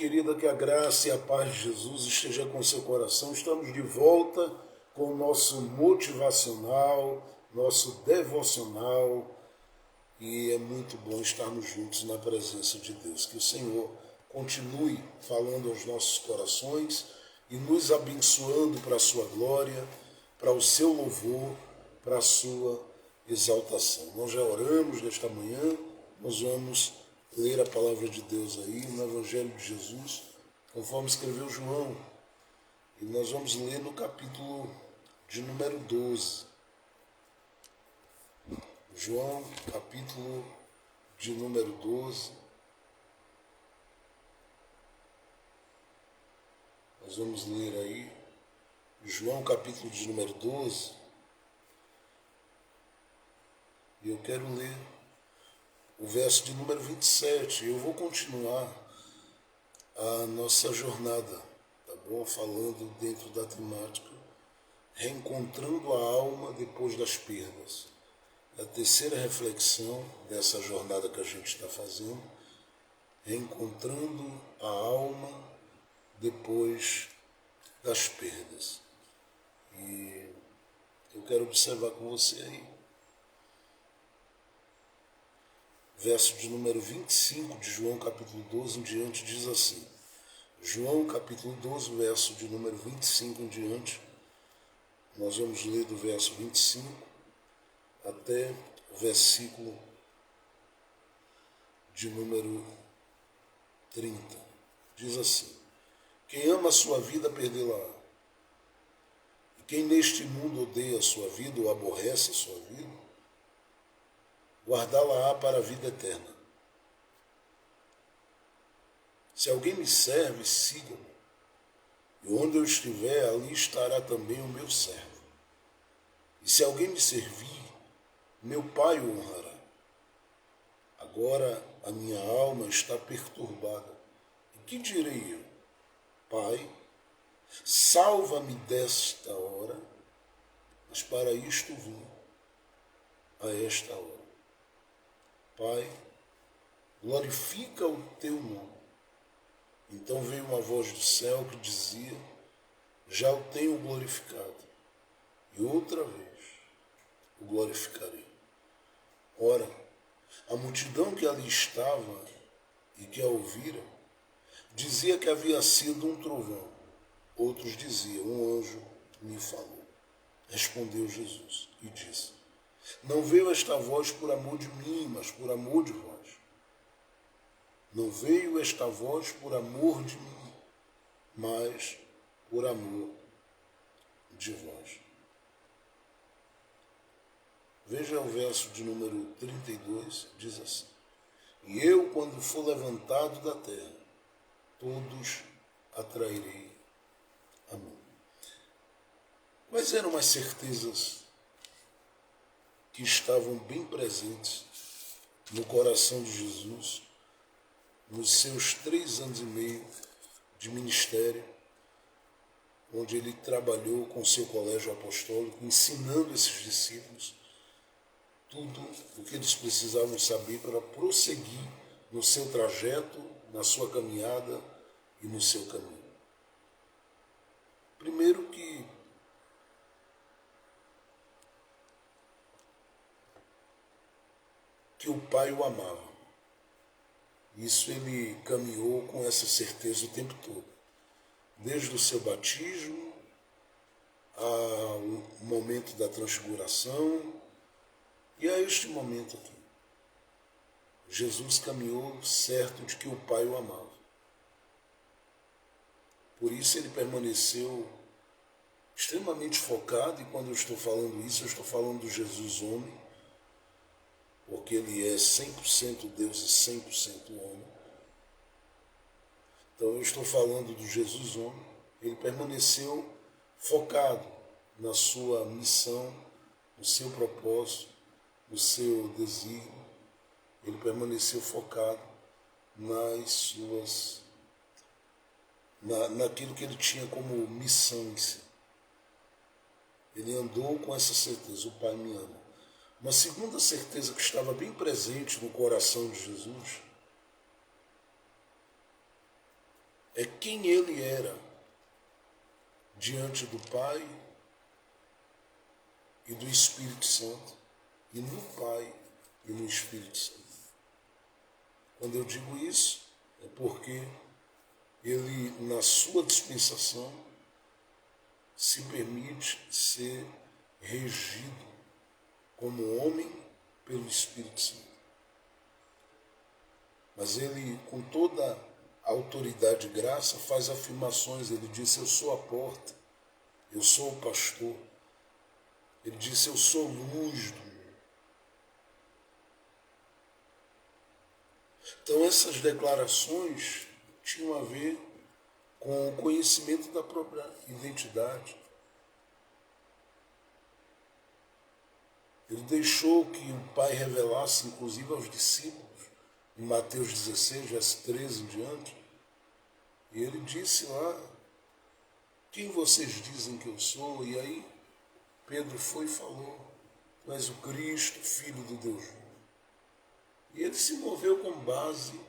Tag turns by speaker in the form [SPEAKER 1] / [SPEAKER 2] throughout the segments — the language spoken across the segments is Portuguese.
[SPEAKER 1] querida, que a graça e a paz de Jesus esteja com seu coração. Estamos de volta com o nosso motivacional, nosso devocional, e é muito bom estarmos juntos na presença de Deus. Que o Senhor continue falando aos nossos corações e nos abençoando para a sua glória, para o seu louvor, para a sua exaltação. Nós já oramos nesta manhã, nós vamos ler a palavra de Deus aí no Evangelho de Jesus, conforme escreveu João. E nós vamos ler no capítulo de número 12. João, capítulo de número 12. Nós vamos ler aí, João, capítulo de número 12. E eu quero ler o verso de número 27. Eu vou continuar a nossa jornada, tá bom? Falando dentro da temática, reencontrando a alma depois das perdas. A terceira reflexão dessa jornada que a gente está fazendo, reencontrando a alma depois das perdas. E eu quero observar com você aí. Verso de número 25 de João, capítulo 12 em diante, diz assim. João, capítulo 12, verso de número 25 em diante. Nós vamos ler do verso 25 até o versículo de número 30. Diz assim: quem ama a sua vida, perdê-la-á. E quem neste mundo odeia a sua vida ou aborrece a sua vida, guardá-la-á para a vida eterna. Se alguém me serve, siga-me. E onde eu estiver, ali estará também o meu servo. E se alguém me servir, meu Pai o honrará. Agora a minha alma está perturbada. E que direi eu? Pai, salva-me desta hora, mas para isto vim a esta hora. Pai, glorifica o teu nome. Então veio uma voz do céu que dizia: já o tenho glorificado, e outra vez o glorificarei. Ora, a multidão que ali estava e que a ouvira, dizia que havia sido um trovão. Outros diziam: um anjo me falou. Respondeu Jesus e disse: não veio esta voz por amor de mim, mas por amor de vós. Não veio esta voz por amor de mim, mas por amor de vós. Veja o verso de número 32, diz assim: e eu, quando for levantado da terra, todos atrairei a mim. Quais eram as certezas que estavam bem presentes no coração de Jesus nos seus 3 anos e meio de ministério, onde ele trabalhou com seu colégio apostólico, ensinando esses discípulos tudo o que eles precisavam saber para prosseguir no seu trajeto, na sua caminhada e no seu caminho? Primeiro que o Pai o amava. Isso ele caminhou com essa certeza o tempo todo. Desde o seu batismo ao momento da transfiguração e a este momento aqui. Jesus caminhou certo de que o Pai o amava. Por isso ele permaneceu extremamente focado, e quando eu estou falando isso, eu estou falando do Jesus homem, porque ele é 100% Deus e 100% homem. Então eu estou falando do Jesus homem. Ele permaneceu focado na sua missão, no seu propósito, no seu desígnio. Ele permaneceu focado naquilo que ele tinha como missão em si. Ele andou com essa certeza: o Pai me ama. Uma segunda certeza que estava bem presente no coração de Jesus é quem ele era diante do Pai e do Espírito Santo, e no Pai e no Espírito Santo. Quando eu digo isso, é porque ele, na sua dispensação, se permite ser regido como homem pelo Espírito Santo. Mas ele, com toda a autoridade e graça, faz afirmações. Ele disse: eu sou a porta, eu sou o pastor. Ele disse: eu sou luz do mundo. Então essas declarações tinham a ver com o conhecimento da própria identidade. Ele deixou que o Pai revelasse, inclusive aos discípulos, em Mateus 16, verso 13 em diante, e ele disse lá: quem vocês dizem que eu sou? E aí Pedro foi e falou: tu és o Cristo, Filho do Deus vivo. E ele se moveu com base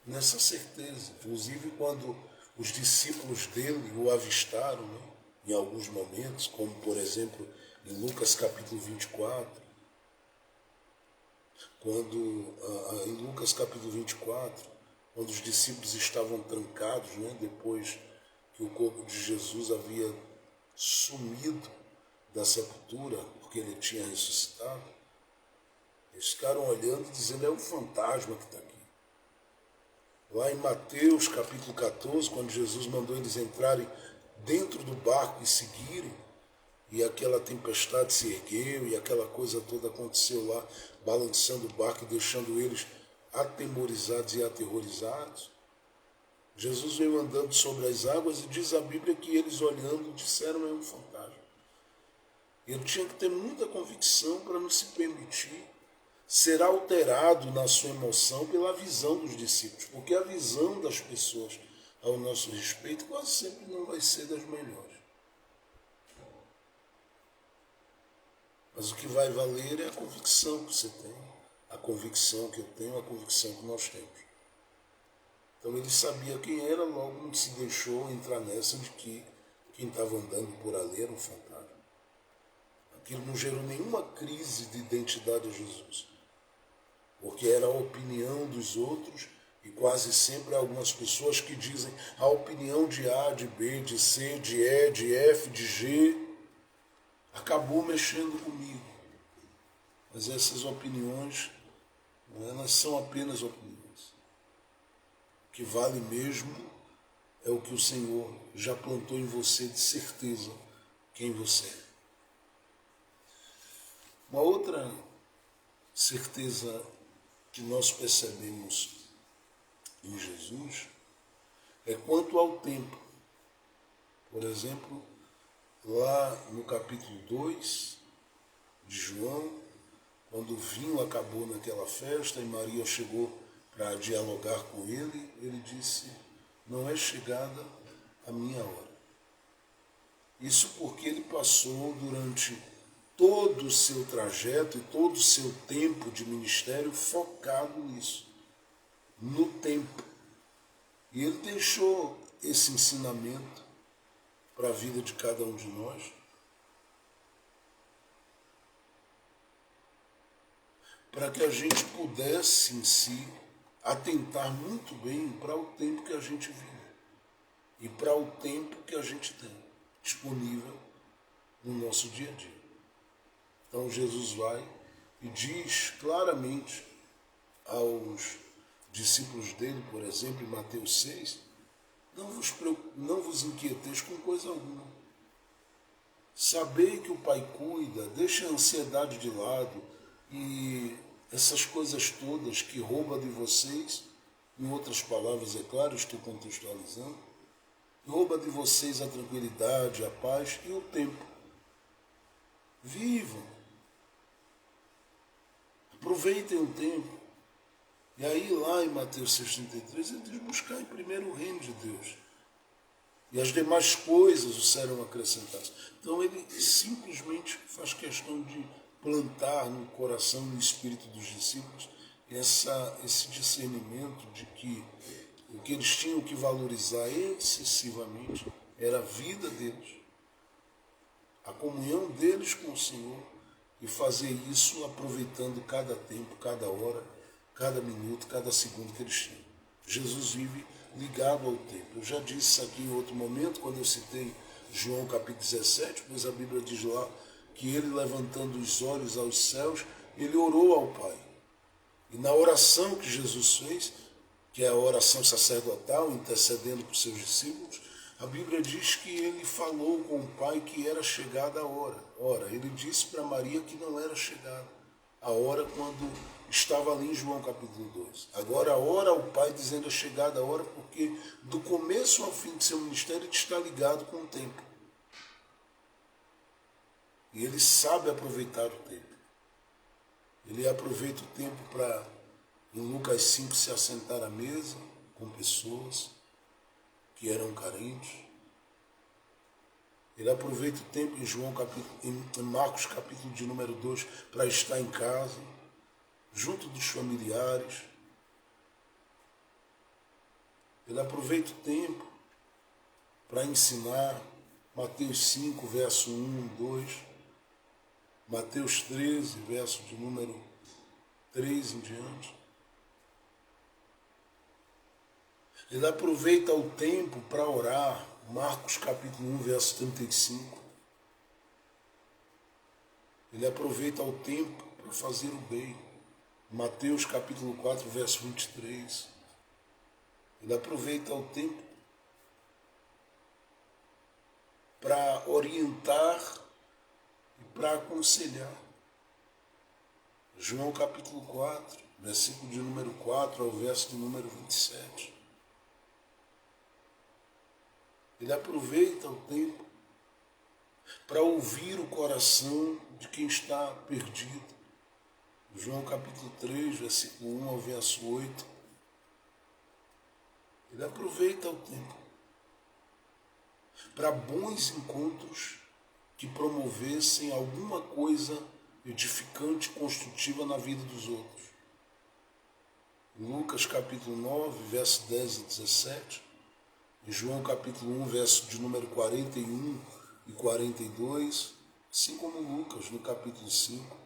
[SPEAKER 1] nessa certeza. Inclusive quando os discípulos dele o avistaram, né, em alguns momentos, como por exemplo em Lucas capítulo 24, em Lucas capítulo 24, quando os discípulos estavam trancados, né, depois que o corpo de Jesus havia sumido da sepultura, porque ele tinha ressuscitado, eles ficaram olhando, dizendo: é um fantasma que está aqui. Lá em Mateus capítulo 14, quando Jesus mandou eles entrarem dentro do barco e seguirem, e aquela tempestade se ergueu, e aquela coisa toda aconteceu lá, balançando o barco e deixando eles atemorizados e aterrorizados. Jesus veio andando sobre as águas e diz a Bíblia que eles, olhando, disseram: é um fantasma. Ele tinha que ter muita convicção para não se permitir ser alterado na sua emoção pela visão dos discípulos, porque a visão das pessoas ao nosso respeito quase sempre não vai ser das melhores. Mas o que vai valer é a convicção que você tem, a convicção que eu tenho, a convicção que nós temos. Então ele sabia quem era, logo não se deixou entrar nessa de que quem estava andando por ali era um fantasma. Aquilo não gerou nenhuma crise de identidade a Jesus, porque era a opinião dos outros, e quase sempre há algumas pessoas que dizem a opinião de A, de B, de C, de E, de F, de G, acabou mexendo comigo. Mas essas opiniões, elas são apenas opiniões. O que vale mesmo é o que o Senhor já plantou em você de certeza quem você é. Uma outra certeza que nós percebemos em Jesus é quanto ao tempo. Por exemplo, lá no capítulo 2 de João, quando o vinho acabou naquela festa e Maria chegou para dialogar com ele, ele disse: não é chegada a minha hora. Isso porque ele passou durante todo o seu trajeto e todo o seu tempo de ministério focado nisso, no tempo. E ele deixou esse ensinamento para a vida de cada um de nós, para que a gente pudesse em si atentar muito bem para o tempo que a gente vive e para o tempo que a gente tem disponível no nosso dia a dia. Então Jesus vai e diz claramente aos discípulos dele, por exemplo, em Mateus 6, não vos inquieteis com coisa alguma. Sabei que o Pai cuida, deixe a ansiedade de lado e essas coisas todas que rouba de vocês, em outras palavras, é claro, estou contextualizando, rouba de vocês a tranquilidade, a paz e o tempo. Vivam. Aproveitem o tempo. E aí lá em Mateus 6,33, ele diz: buscar em primeiro o reino de Deus. E as demais coisas o serão acrescentadas. Então ele simplesmente faz questão de plantar no coração e no espírito dos discípulos esse discernimento de que O que eles tinham que valorizar excessivamente era a vida deles, a comunhão deles com o Senhor, e fazer isso aproveitando cada tempo, cada hora, cada minuto, cada segundo que eles tinham. Jesus vive ligado ao tempo. Eu já disse isso aqui em outro momento, quando eu citei João capítulo 17, pois a Bíblia diz lá que ele, levantando os olhos aos céus, ele orou ao Pai. E na oração que Jesus fez, que é a oração sacerdotal, intercedendo por seus discípulos, a Bíblia diz que ele falou com o Pai que era chegada a hora. Ora, ele disse para Maria que não era chegada a hora quando estava ali em João capítulo 2. Agora ora ao Pai dizendo é chegada a hora, porque do começo ao fim do seu ministério ele está ligado com o tempo. E ele sabe aproveitar o tempo. Ele aproveita o tempo para, em Lucas 5, se assentar à mesa com pessoas que eram carentes. Ele aproveita o tempo em Marcos capítulo de número 2 para estar em casa, junto dos familiares. Ele aproveita o tempo para ensinar. Mateus 5, verso 1, 2. Mateus 13, verso de número 3 em diante. Ele aproveita o tempo para orar. Marcos capítulo 1, verso 35. Ele aproveita o tempo para fazer o bem. Mateus capítulo 4, verso 23. Ele aproveita o tempo para orientar e para aconselhar. João capítulo 4, versículo de número 4 ao verso de número 27. Ele aproveita o tempo para ouvir o coração de quem está perdido. João capítulo 3, versículo 1 ao verso 8. Ele aproveita o tempo para bons encontros que promovessem alguma coisa edificante e construtiva na vida dos outros. Lucas capítulo 9, verso 10 e 17. Em João capítulo 1, verso de número 41 e 42, assim como Lucas no capítulo 5,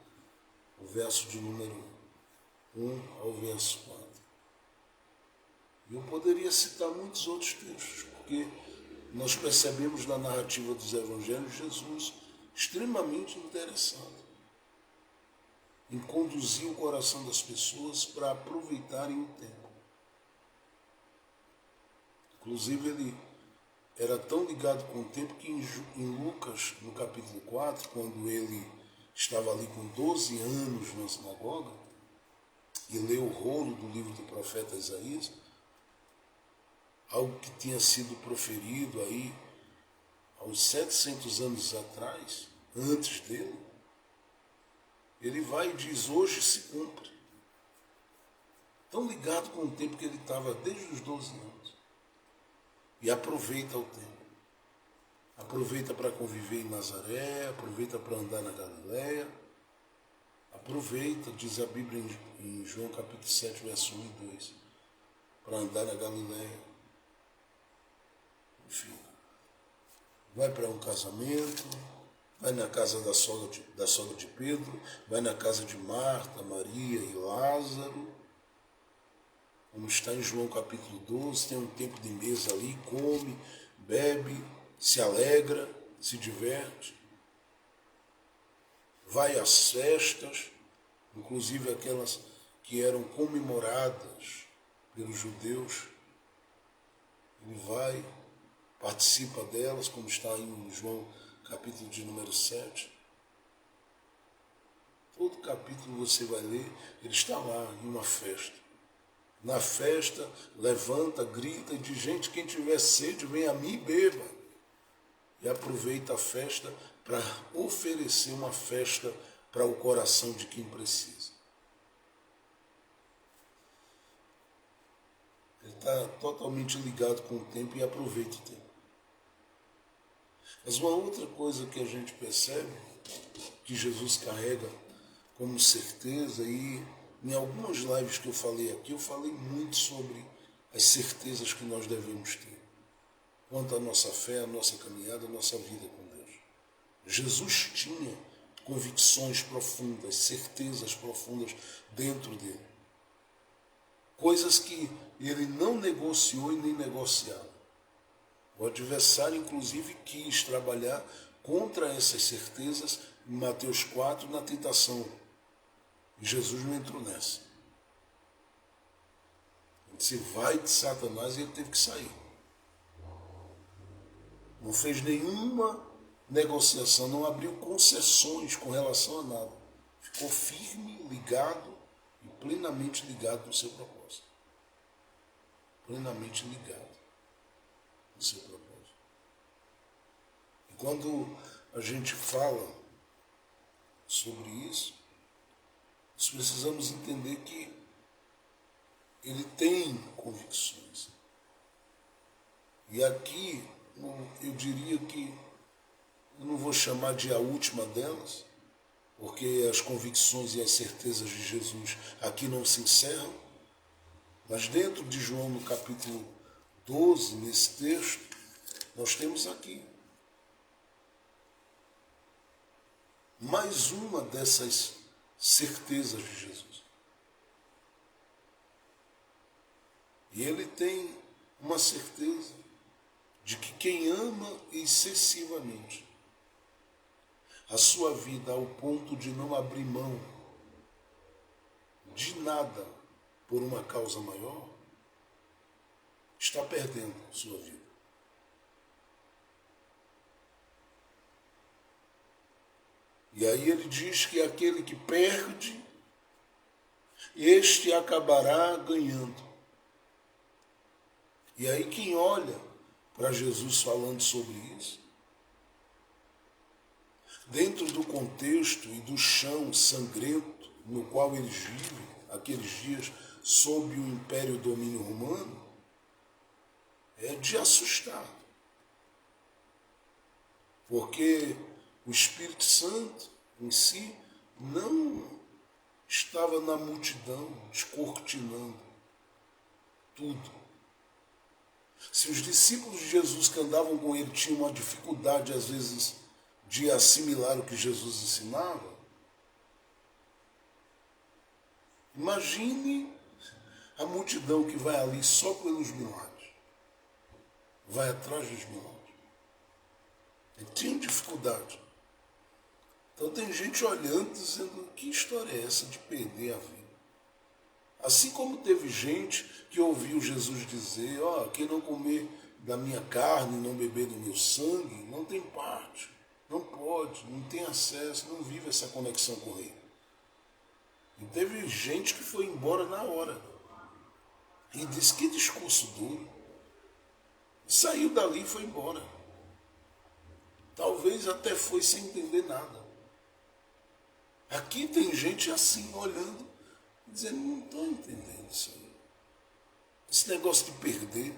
[SPEAKER 1] o verso de número 1 ao verso 4. E eu poderia citar muitos outros textos, porque nós percebemos na narrativa dos evangelhos Jesus extremamente interessado em conduzir o coração das pessoas para aproveitarem o tempo. Inclusive, ele era tão ligado com o tempo que em Lucas, no capítulo 4, quando ele estava ali com 12 anos na sinagoga e leu o rolo do livro do profeta Isaías, algo que tinha sido proferido aí há uns 700 anos atrás, antes dele, ele vai e diz, hoje se cumpre. Tão ligado com o tempo que ele estava desde os 12 anos. E aproveita o tempo. Aproveita para conviver em Nazaré, aproveita para andar na Galileia. Aproveita, diz a Bíblia em João capítulo 7, verso 1 e 2, para andar na Galileia. Enfim, vai para um casamento, vai na casa da sogra de Pedro, vai na casa de Marta, Maria e Lázaro. Como está em João capítulo 12, tem um tempo de mesa ali, come, bebe, se alegra, se diverte. Vai às festas, inclusive aquelas que eram comemoradas pelos judeus. Ele vai, participa delas, como está em João capítulo de número 7. Todo capítulo você vai ler, ele está lá em uma festa. Na festa, levanta, grita e diz, gente, quem tiver sede, vem a mim e beba. E aproveita a festa para oferecer uma festa para o coração de quem precisa. Ele está totalmente ligado com o tempo e aproveita o tempo. Mas uma outra coisa que a gente percebe, que Jesus carrega como certeza, e em algumas lives que eu falei aqui, eu falei muito sobre as certezas que nós devemos ter quanto à nossa fé, à nossa caminhada, à nossa vida com Deus. Jesus tinha convicções profundas, certezas profundas dentro dele. Coisas que ele não negociou e nem negociava. O adversário, inclusive, quis trabalhar contra essas certezas em Mateus 4, na tentação. E Jesus não entrou nessa. Ele disse, vai de Satanás, e ele teve que sair. Não fez nenhuma negociação, não abriu concessões com relação a nada. Ficou firme, ligado e plenamente ligado no seu propósito. Plenamente ligado no seu propósito. E quando a gente fala sobre isso, nós precisamos entender que ele tem convicções. E aqui, eu diria que eu não vou chamar de a última delas, porque as convicções e as certezas de Jesus aqui não se encerram, mas dentro de João, no capítulo 12, nesse texto, nós temos aqui mais uma dessas certezas de Jesus. E ele tem uma certeza de que quem ama excessivamente a sua vida ao ponto de não abrir mão de nada por uma causa maior, está perdendo sua vida. E aí ele diz que aquele que perde, este acabará ganhando. E aí quem olha para Jesus falando sobre isso, dentro do contexto e do chão sangrento no qual eles vivem, aqueles dias sob o império e o domínio romano, é de assustar. Porque o Espírito Santo em si não estava na multidão, descortinando tudo. Se os discípulos de Jesus que andavam com ele tinham uma dificuldade, às vezes, de assimilar o que Jesus ensinava, imagine a multidão que vai ali só pelos milagres, vai atrás dos milagres. Ele tinha dificuldade. Então tem gente olhando dizendo, que história é essa de perder a vida? Assim como teve gente que ouviu Jesus dizer, quem não comer da minha carne e não beber do meu sangue, não tem parte, não pode, não tem acesso, não vive essa conexão com o Rei. E teve gente que foi embora na hora. E disse, que discurso duro. E saiu dali e foi embora. Talvez até foi sem entender nada. Aqui tem gente assim, olhando, dizendo, não estou entendendo isso aí. Esse negócio de perder.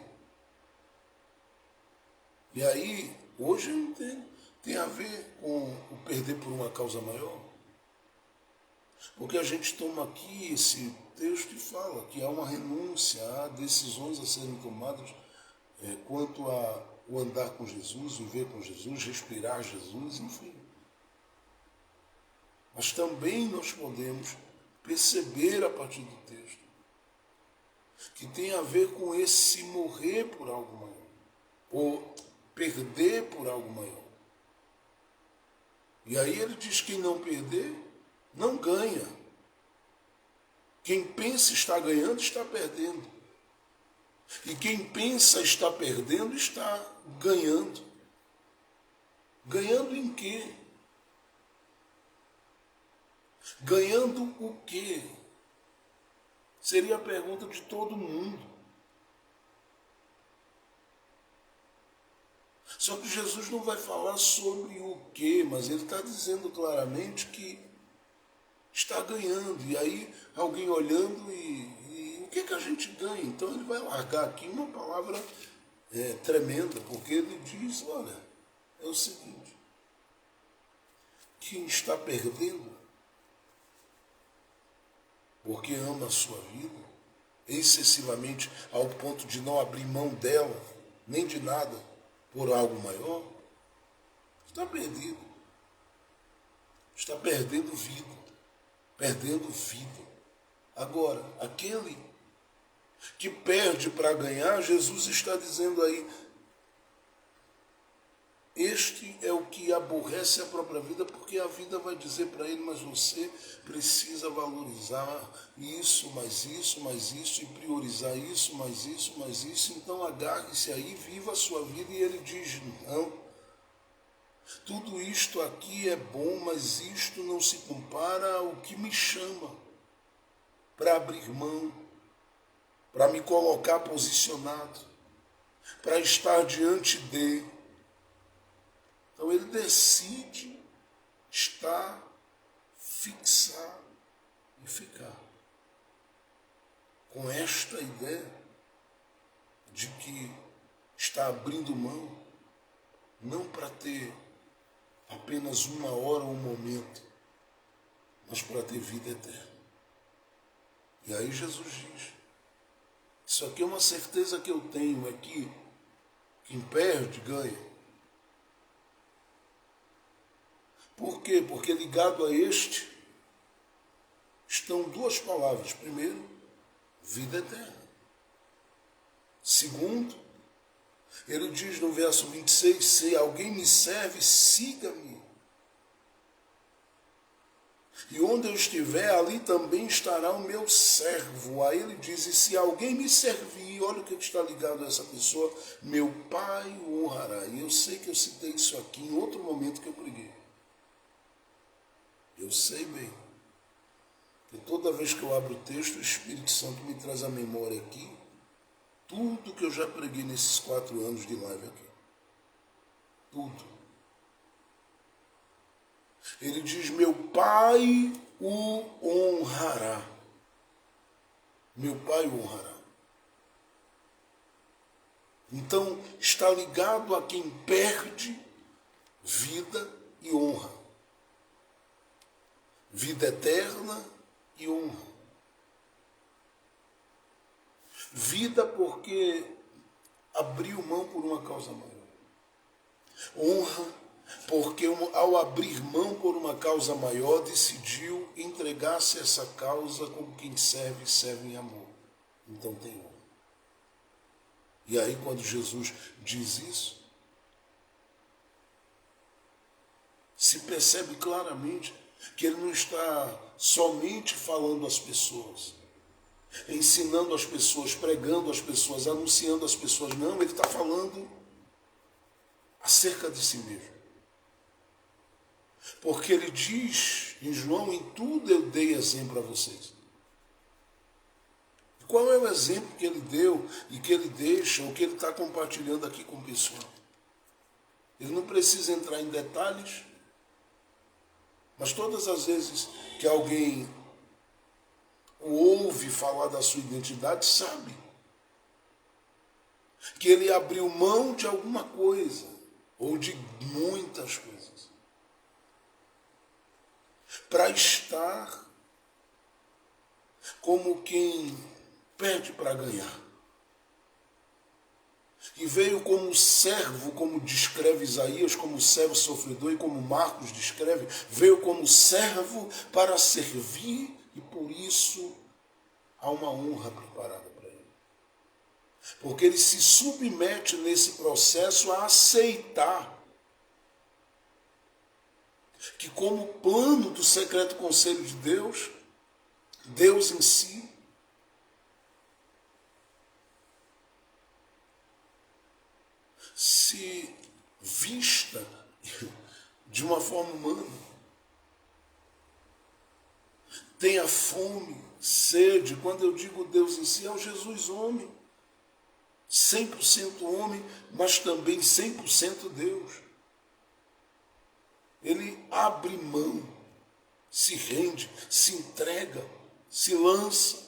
[SPEAKER 1] E aí, hoje eu entendo. Tem a ver com o perder por uma causa maior. Porque a gente toma aqui esse texto e fala que há uma renúncia, há decisões a serem tomadas quanto ao andar com Jesus, viver com Jesus, respirar Jesus, enfim. Mas também nós podemos perceber a partir do texto que tem a ver com esse morrer por algo maior, ou perder por algo maior. E aí ele diz que quem não perder, não ganha. Quem pensa estar ganhando, está perdendo. E quem pensa estar perdendo, está ganhando. Ganhando em quê? Ganhando o quê? Seria a pergunta de todo mundo. Só que Jesus não vai falar sobre o quê, mas ele está dizendo claramente que está ganhando. E aí alguém olhando e o que a gente ganha? Então ele vai largar aqui uma palavra tremenda, porque ele diz, olha, é o seguinte, quem está perdendo porque ama a sua vida, excessivamente ao ponto de não abrir mão dela, nem de nada, por algo maior, está perdido. Está perdendo vida. Perdendo vida. Agora, aquele que perde para ganhar, Jesus está dizendo aí, este é o que aborrece a própria vida, porque a vida vai dizer para ele, mas você precisa valorizar isso, mais isso, mais isso, e priorizar isso, mais isso, mais isso, então agarre-se aí, viva a sua vida, e ele diz, não, tudo isto aqui é bom, mas isto não se compara ao que me chama para abrir mão, para me colocar posicionado, para estar diante de. Então ele decide estar, fixar e ficar. Com esta ideia de que está abrindo mão, não para ter apenas uma hora ou um momento, mas para ter vida eterna. E aí Jesus diz, isso aqui é uma certeza que eu tenho, é que quem perde, ganha. Por quê? Porque ligado a este estão duas palavras. Primeiro, vida eterna. Segundo, ele diz no verso 26, se alguém me serve, siga-me. E onde eu estiver, ali também estará o meu servo. Aí ele diz, e se alguém me servir, olha o que está ligado a essa pessoa, meu Pai o honrará. E eu sei que eu citei isso aqui em outro momento que eu preguei. Eu sei bem que toda vez que eu abro o texto, o Espírito Santo me traz à memória aqui tudo que eu já preguei nesses 4 anos de live aqui. Tudo. Ele diz, meu Pai o honrará. Meu Pai o honrará. Então, está ligado a quem perde vida e honra. Vida eterna e honra. Vida porque abriu mão por uma causa maior. Honra porque ao abrir mão por uma causa maior, decidiu entregar-se a essa causa como quem serve, serve em amor. Então tem honra. E aí quando Jesus diz isso, se percebe claramente que ele não está somente falando às pessoas, ensinando as pessoas, pregando às pessoas, anunciando às pessoas. Não, ele está falando acerca de si mesmo. Porque ele diz em João, em tudo eu dei exemplo a vocês. Qual é o exemplo que ele deu e que ele deixa, o que ele está compartilhando aqui com o pessoal? Ele não precisa entrar em detalhes, mas todas as vezes que alguém ouve falar da sua identidade, sabe que ele abriu mão de alguma coisa, ou de muitas coisas, para estar como quem perde para ganhar. E veio como servo, como descreve Isaías, como servo sofredor, e como Marcos descreve, veio como servo para servir, e por isso há uma honra preparada para ele. Porque ele se submete nesse processo a aceitar que, como plano do secreto conselho de Deus, Deus em si se vista de uma forma humana, tenha fome, sede. Quando eu digo Deus em si, é o Jesus homem, 100% homem, mas também 100% Deus. Ele abre mão, se rende, se entrega, se lança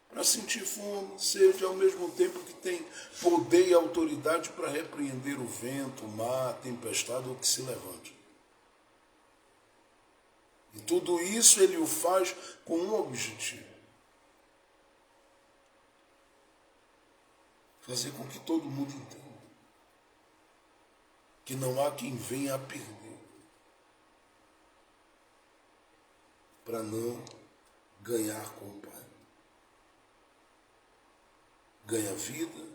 [SPEAKER 1] para sentir fome, sede, ao mesmo tempo que tem poder e autoridade para repreender o vento, o mar, a tempestade ou o que se levante. E tudo isso ele o faz com um objetivo: fazer com que todo mundo entenda que não há quem venha a perder para não ganhar com o Pai. Ganha vida,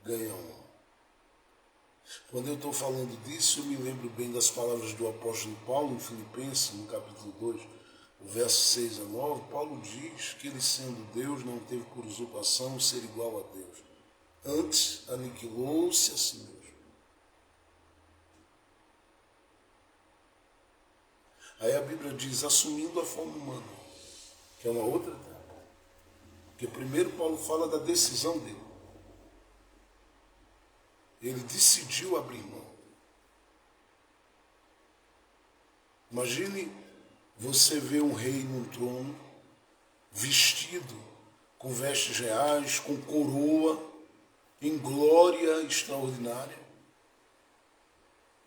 [SPEAKER 1] ganha honra. Quando eu estou falando disso, eu me lembro bem das palavras do apóstolo Paulo em Filipenses, no capítulo 2, o verso 6 a 9. Paulo diz que ele, sendo Deus, não teve por usurpação ser igual a Deus. Antes, aniquilou-se a si mesmo. Aí a Bíblia diz, assumindo a forma humana, que é uma outra etapa. Porque primeiro Paulo fala da decisão dele. Ele decidiu abrir mão. Imagine você ver um rei num trono, vestido com vestes reais, com coroa, em glória extraordinária.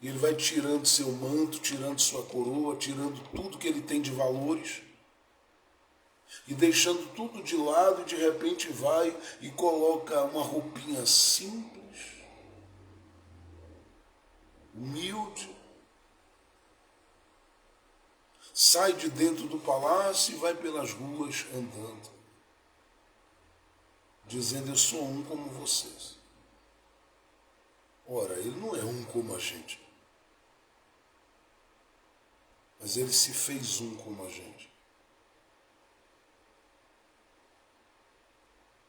[SPEAKER 1] E ele vai tirando seu manto, tirando sua coroa, tirando tudo que ele tem de valores, e deixando tudo de lado, e de repente vai e coloca uma roupinha simples, humilde, sai de dentro do palácio e vai pelas ruas andando, dizendo, eu sou um como vocês. Ora, ele não é um como a gente, mas ele se fez um como a gente.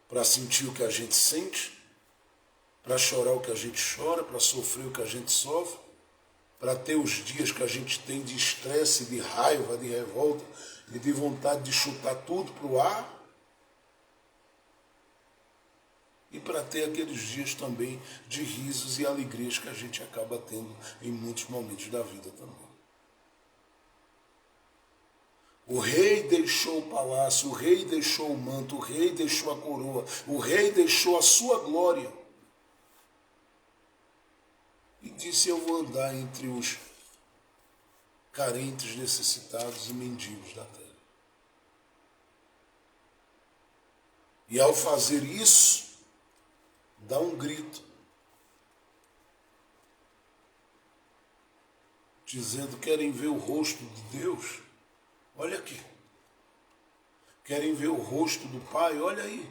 [SPEAKER 1] Para sentir o que a gente sente, para chorar o que a gente chora, para sofrer o que a gente sofre, para ter os dias que a gente tem de estresse, de raiva, de revolta e de vontade de chutar tudo para o ar, e para ter aqueles dias também de risos e alegrias que a gente acaba tendo em muitos momentos da vida também. O rei deixou o palácio, o rei deixou o manto, o rei deixou a coroa, o rei deixou a sua glória. E disse, eu vou andar entre os carentes, necessitados e mendigos da terra. E ao fazer isso, dá um grito, dizendo, querem ver o rosto de Deus? Olha aqui. Querem ver o rosto do Pai? Olha aí.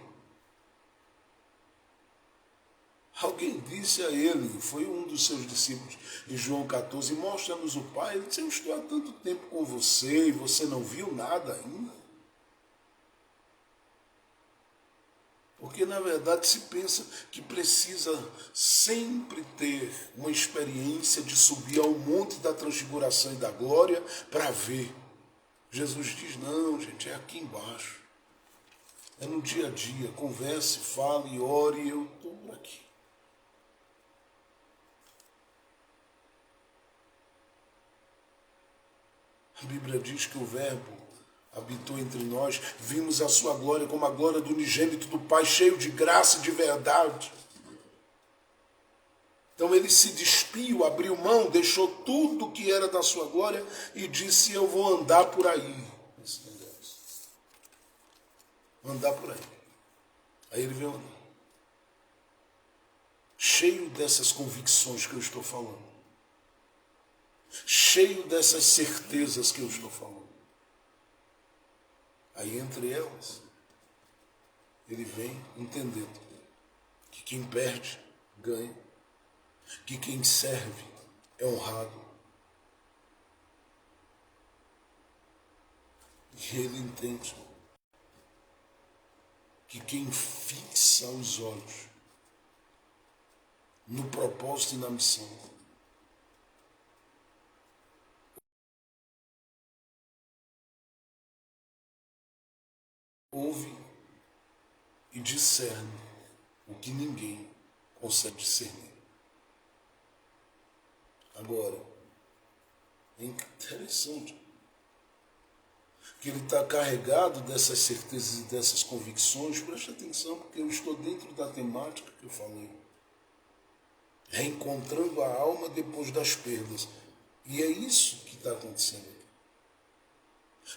[SPEAKER 1] Alguém disse a ele, foi um dos seus discípulos, em João 14, mostra-nos o Pai. Ele disse, eu estou há tanto tempo com você e você não viu nada ainda. Porque, na verdade, se pensa que precisa sempre ter uma experiência de subir ao monte da transfiguração e da glória para ver. Jesus diz, não, gente, é aqui embaixo. É no dia a dia. Converse, fale, ore, e eu estou por aqui. A Bíblia diz que o Verbo habitou entre nós, vimos a sua glória como a glória do unigênito do Pai, cheio de graça e de verdade. Então ele se despiu, abriu mão, deixou tudo que era da sua glória e disse, eu vou andar por aí. Andar por aí. Aí ele veio andar. Cheio dessas convicções que eu estou falando. Cheio dessas certezas que eu estou falando. Aí entre elas, ele vem entendendo que quem perde, ganha. Que quem serve é honrado. E ele entende que quem fixa os olhos no propósito e na missão ouve e discerne o que ninguém consegue discernir. Agora, é interessante que ele está carregado dessas certezas e dessas convicções. Preste atenção, porque eu estou dentro da temática que eu falei. Reencontrando a alma depois das perdas. E é isso que está acontecendo.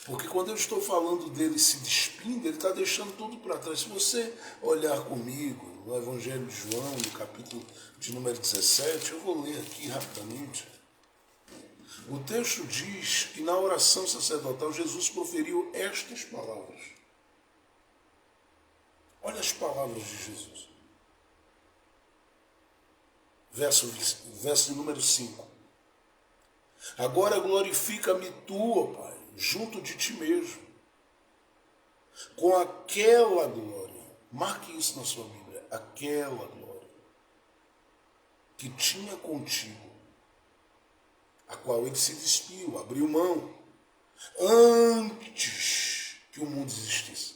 [SPEAKER 1] Porque quando eu estou falando dele se despindo, ele está deixando tudo para trás. Se você olhar comigo no Evangelho de João, no capítulo de número 17, eu vou ler aqui rapidamente. O texto diz que na oração sacerdotal Jesus proferiu estas palavras. Olha as palavras de Jesus. Verso número 5. Agora glorifica-me tu, ó Pai, junto de ti mesmo, com aquela glória, marque isso na sua Bíblia, aquela glória que tinha contigo, a qual ele se despiu, abriu mão, antes que o mundo existisse.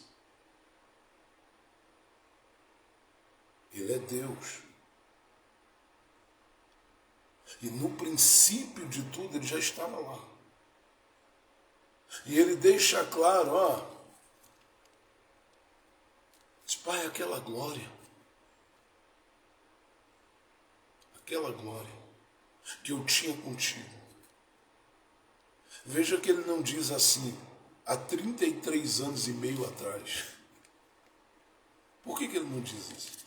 [SPEAKER 1] Ele é Deus. E no princípio de tudo ele já estava lá. E ele deixa claro, Pai, aquela glória que eu tinha contigo. Veja que ele não diz assim, há 33 anos e meio atrás. Por que ele não diz isso?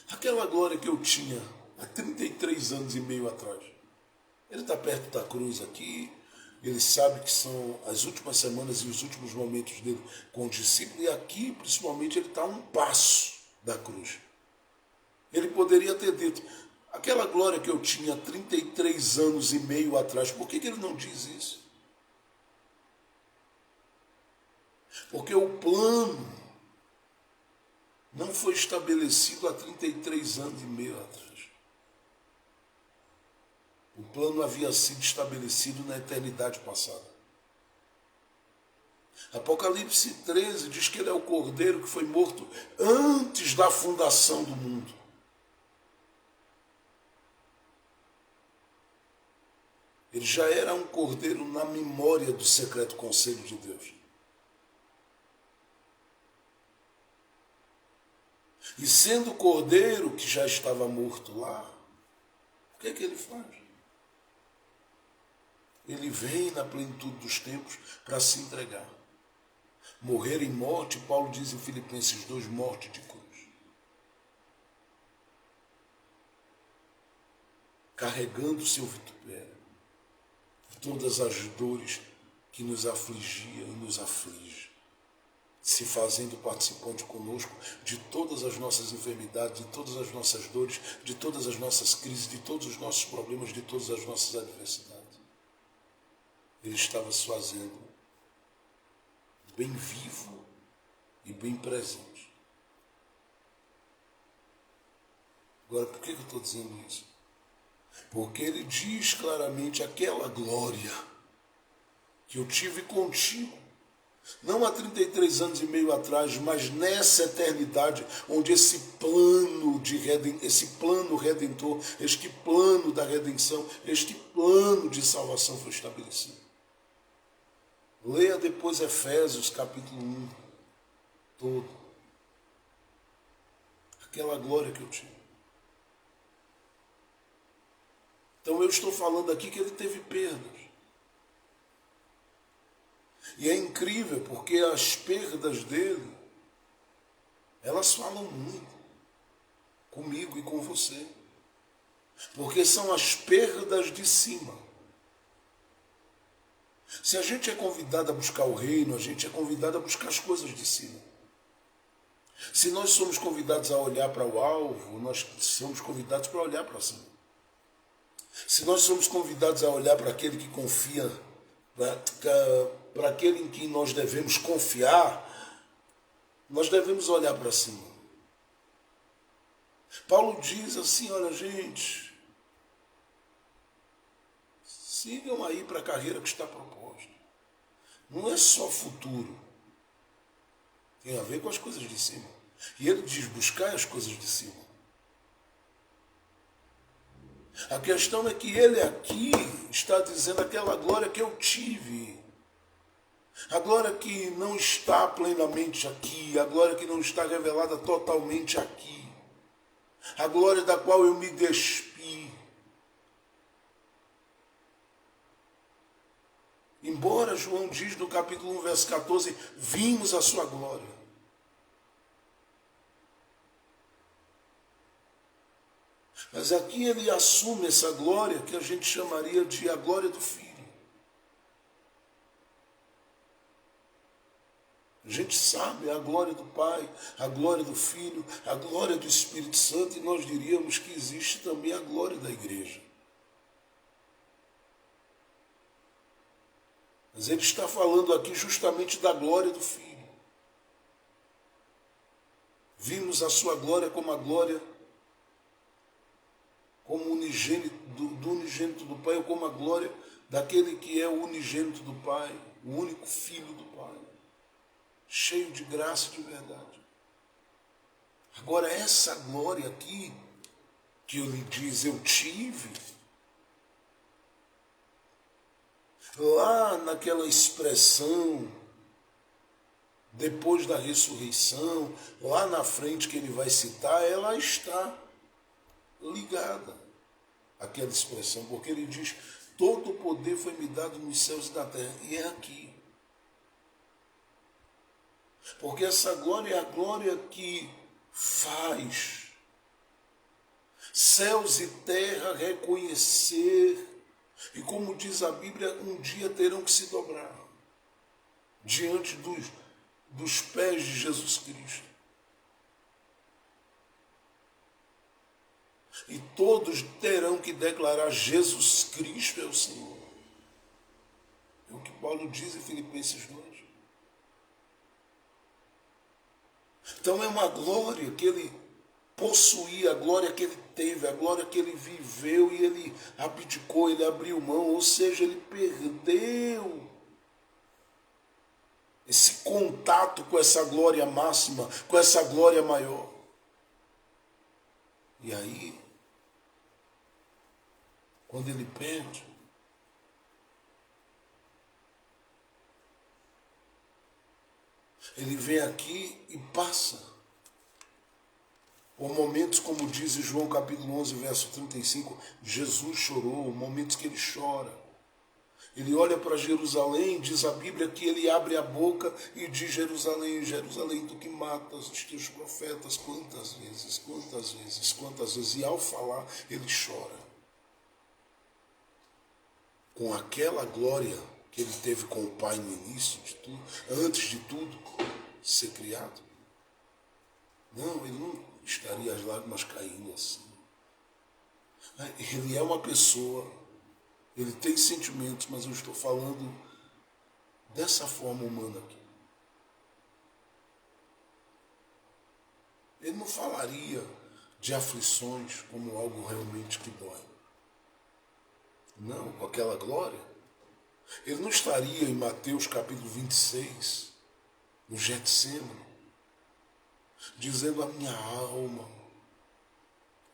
[SPEAKER 1] Aquela glória que eu tinha há 33 anos e meio atrás. Ele está perto da cruz aqui, ele sabe que são as últimas semanas e os últimos momentos dele com o discípulo, e aqui, principalmente, ele está a um passo da cruz. Ele poderia ter dito, aquela glória que eu tinha há 33 anos e meio atrás, por que ele não diz isso? Porque o plano não foi estabelecido há 33 anos e meio atrás. O plano havia sido estabelecido na eternidade passada. Apocalipse 13 diz que ele é o cordeiro que foi morto antes da fundação do mundo. Ele já era um cordeiro na memória do secreto conselho de Deus. E sendo o cordeiro que já estava morto lá, o que é que ele faz? Ele vem na plenitude dos tempos para se entregar. Morrer em morte, Paulo diz em Filipenses 2, morte de cruz. Carregando o seu vitupério, todas as dores que nos afligia e nos aflige, se fazendo participante conosco de todas as nossas enfermidades, de todas as nossas dores, de todas as nossas crises, de todos os nossos problemas, de todas as nossas adversidades. Ele estava se fazendo bem vivo e bem presente. Agora, por que eu estou dizendo isso? Porque ele diz claramente aquela glória que eu tive contigo, não há 33 anos e meio atrás, mas nessa eternidade, onde esse plano redentor, este plano da redenção, este plano de salvação foi estabelecido. Leia depois Efésios capítulo 1, todo. Aquela glória que eu tive. Então eu estou falando aqui que ele teve perdas. E é incrível porque as perdas dele, elas falam muito comigo e com você. Porque são as perdas de cima. Se a gente é convidado a buscar o reino, a gente é convidado a buscar as coisas de cima. Se nós somos convidados a olhar para o alvo, nós somos convidados para olhar para cima. Se nós somos convidados a olhar para aquele que confia, para aquele em quem nós devemos confiar, nós devemos olhar para cima. Paulo diz assim, olha gente, sigam aí para a carreira que está proposta. Não é só futuro. Tem a ver com as coisas de cima. E ele diz, buscar as coisas de cima. A questão é que ele aqui está dizendo aquela glória que eu tive. A glória que não está plenamente aqui. A glória que não está revelada totalmente aqui. A glória da qual eu me despi. Embora João diz no capítulo 1, verso 14, vimos a sua glória. Mas aqui ele assume essa glória que a gente chamaria de a glória do Filho. A gente sabe a glória do Pai, a glória do Filho, a glória do Espírito Santo, e nós diríamos que existe também a glória da igreja. Mas ele está falando aqui justamente da glória do Filho. Vimos a sua glória como a glória, como unigênito, do unigênito do Pai, ou como a glória daquele que é o unigênito do Pai, o único Filho do Pai, cheio de graça e de verdade. Agora, essa glória aqui, que ele diz, eu tive, lá naquela expressão, depois da ressurreição, lá na frente que ele vai citar, ela está ligada àquela expressão, porque ele diz, todo o poder foi me dado nos céus e na terra, e é aqui. Porque essa glória é a glória que faz céus e terra reconhecer, e como diz a Bíblia, um dia terão que se dobrar diante dos pés de Jesus Cristo. E todos terão que declarar Jesus Cristo é o Senhor. É o que Paulo diz em Filipenses 2. Então é uma glória que ele possuía, a glória que ele teve, a glória que ele viveu, e ele abdicou, ele abriu mão, ou seja, ele perdeu esse contato com essa glória máxima, com essa glória maior. E aí, quando ele perde, ele vem aqui e passa por momentos, como diz em João capítulo 11, verso 35, Jesus chorou, momentos que ele chora. Ele olha para Jerusalém, diz a Bíblia que ele abre a boca e diz, Jerusalém, Jerusalém, tu que matas os teus profetas, quantas vezes, quantas vezes, quantas vezes. E ao falar, ele chora. Com aquela glória que ele teve com o Pai no início de tudo, antes de tudo ser criado. Não, ele não estaria as lágrimas caindo assim. Ele é uma pessoa, ele tem sentimentos, mas eu estou falando dessa forma humana aqui. Ele não falaria de aflições como algo realmente que dói. Não, com aquela glória. Ele não estaria em Mateus capítulo 26, no Getsemane, dizendo, a minha alma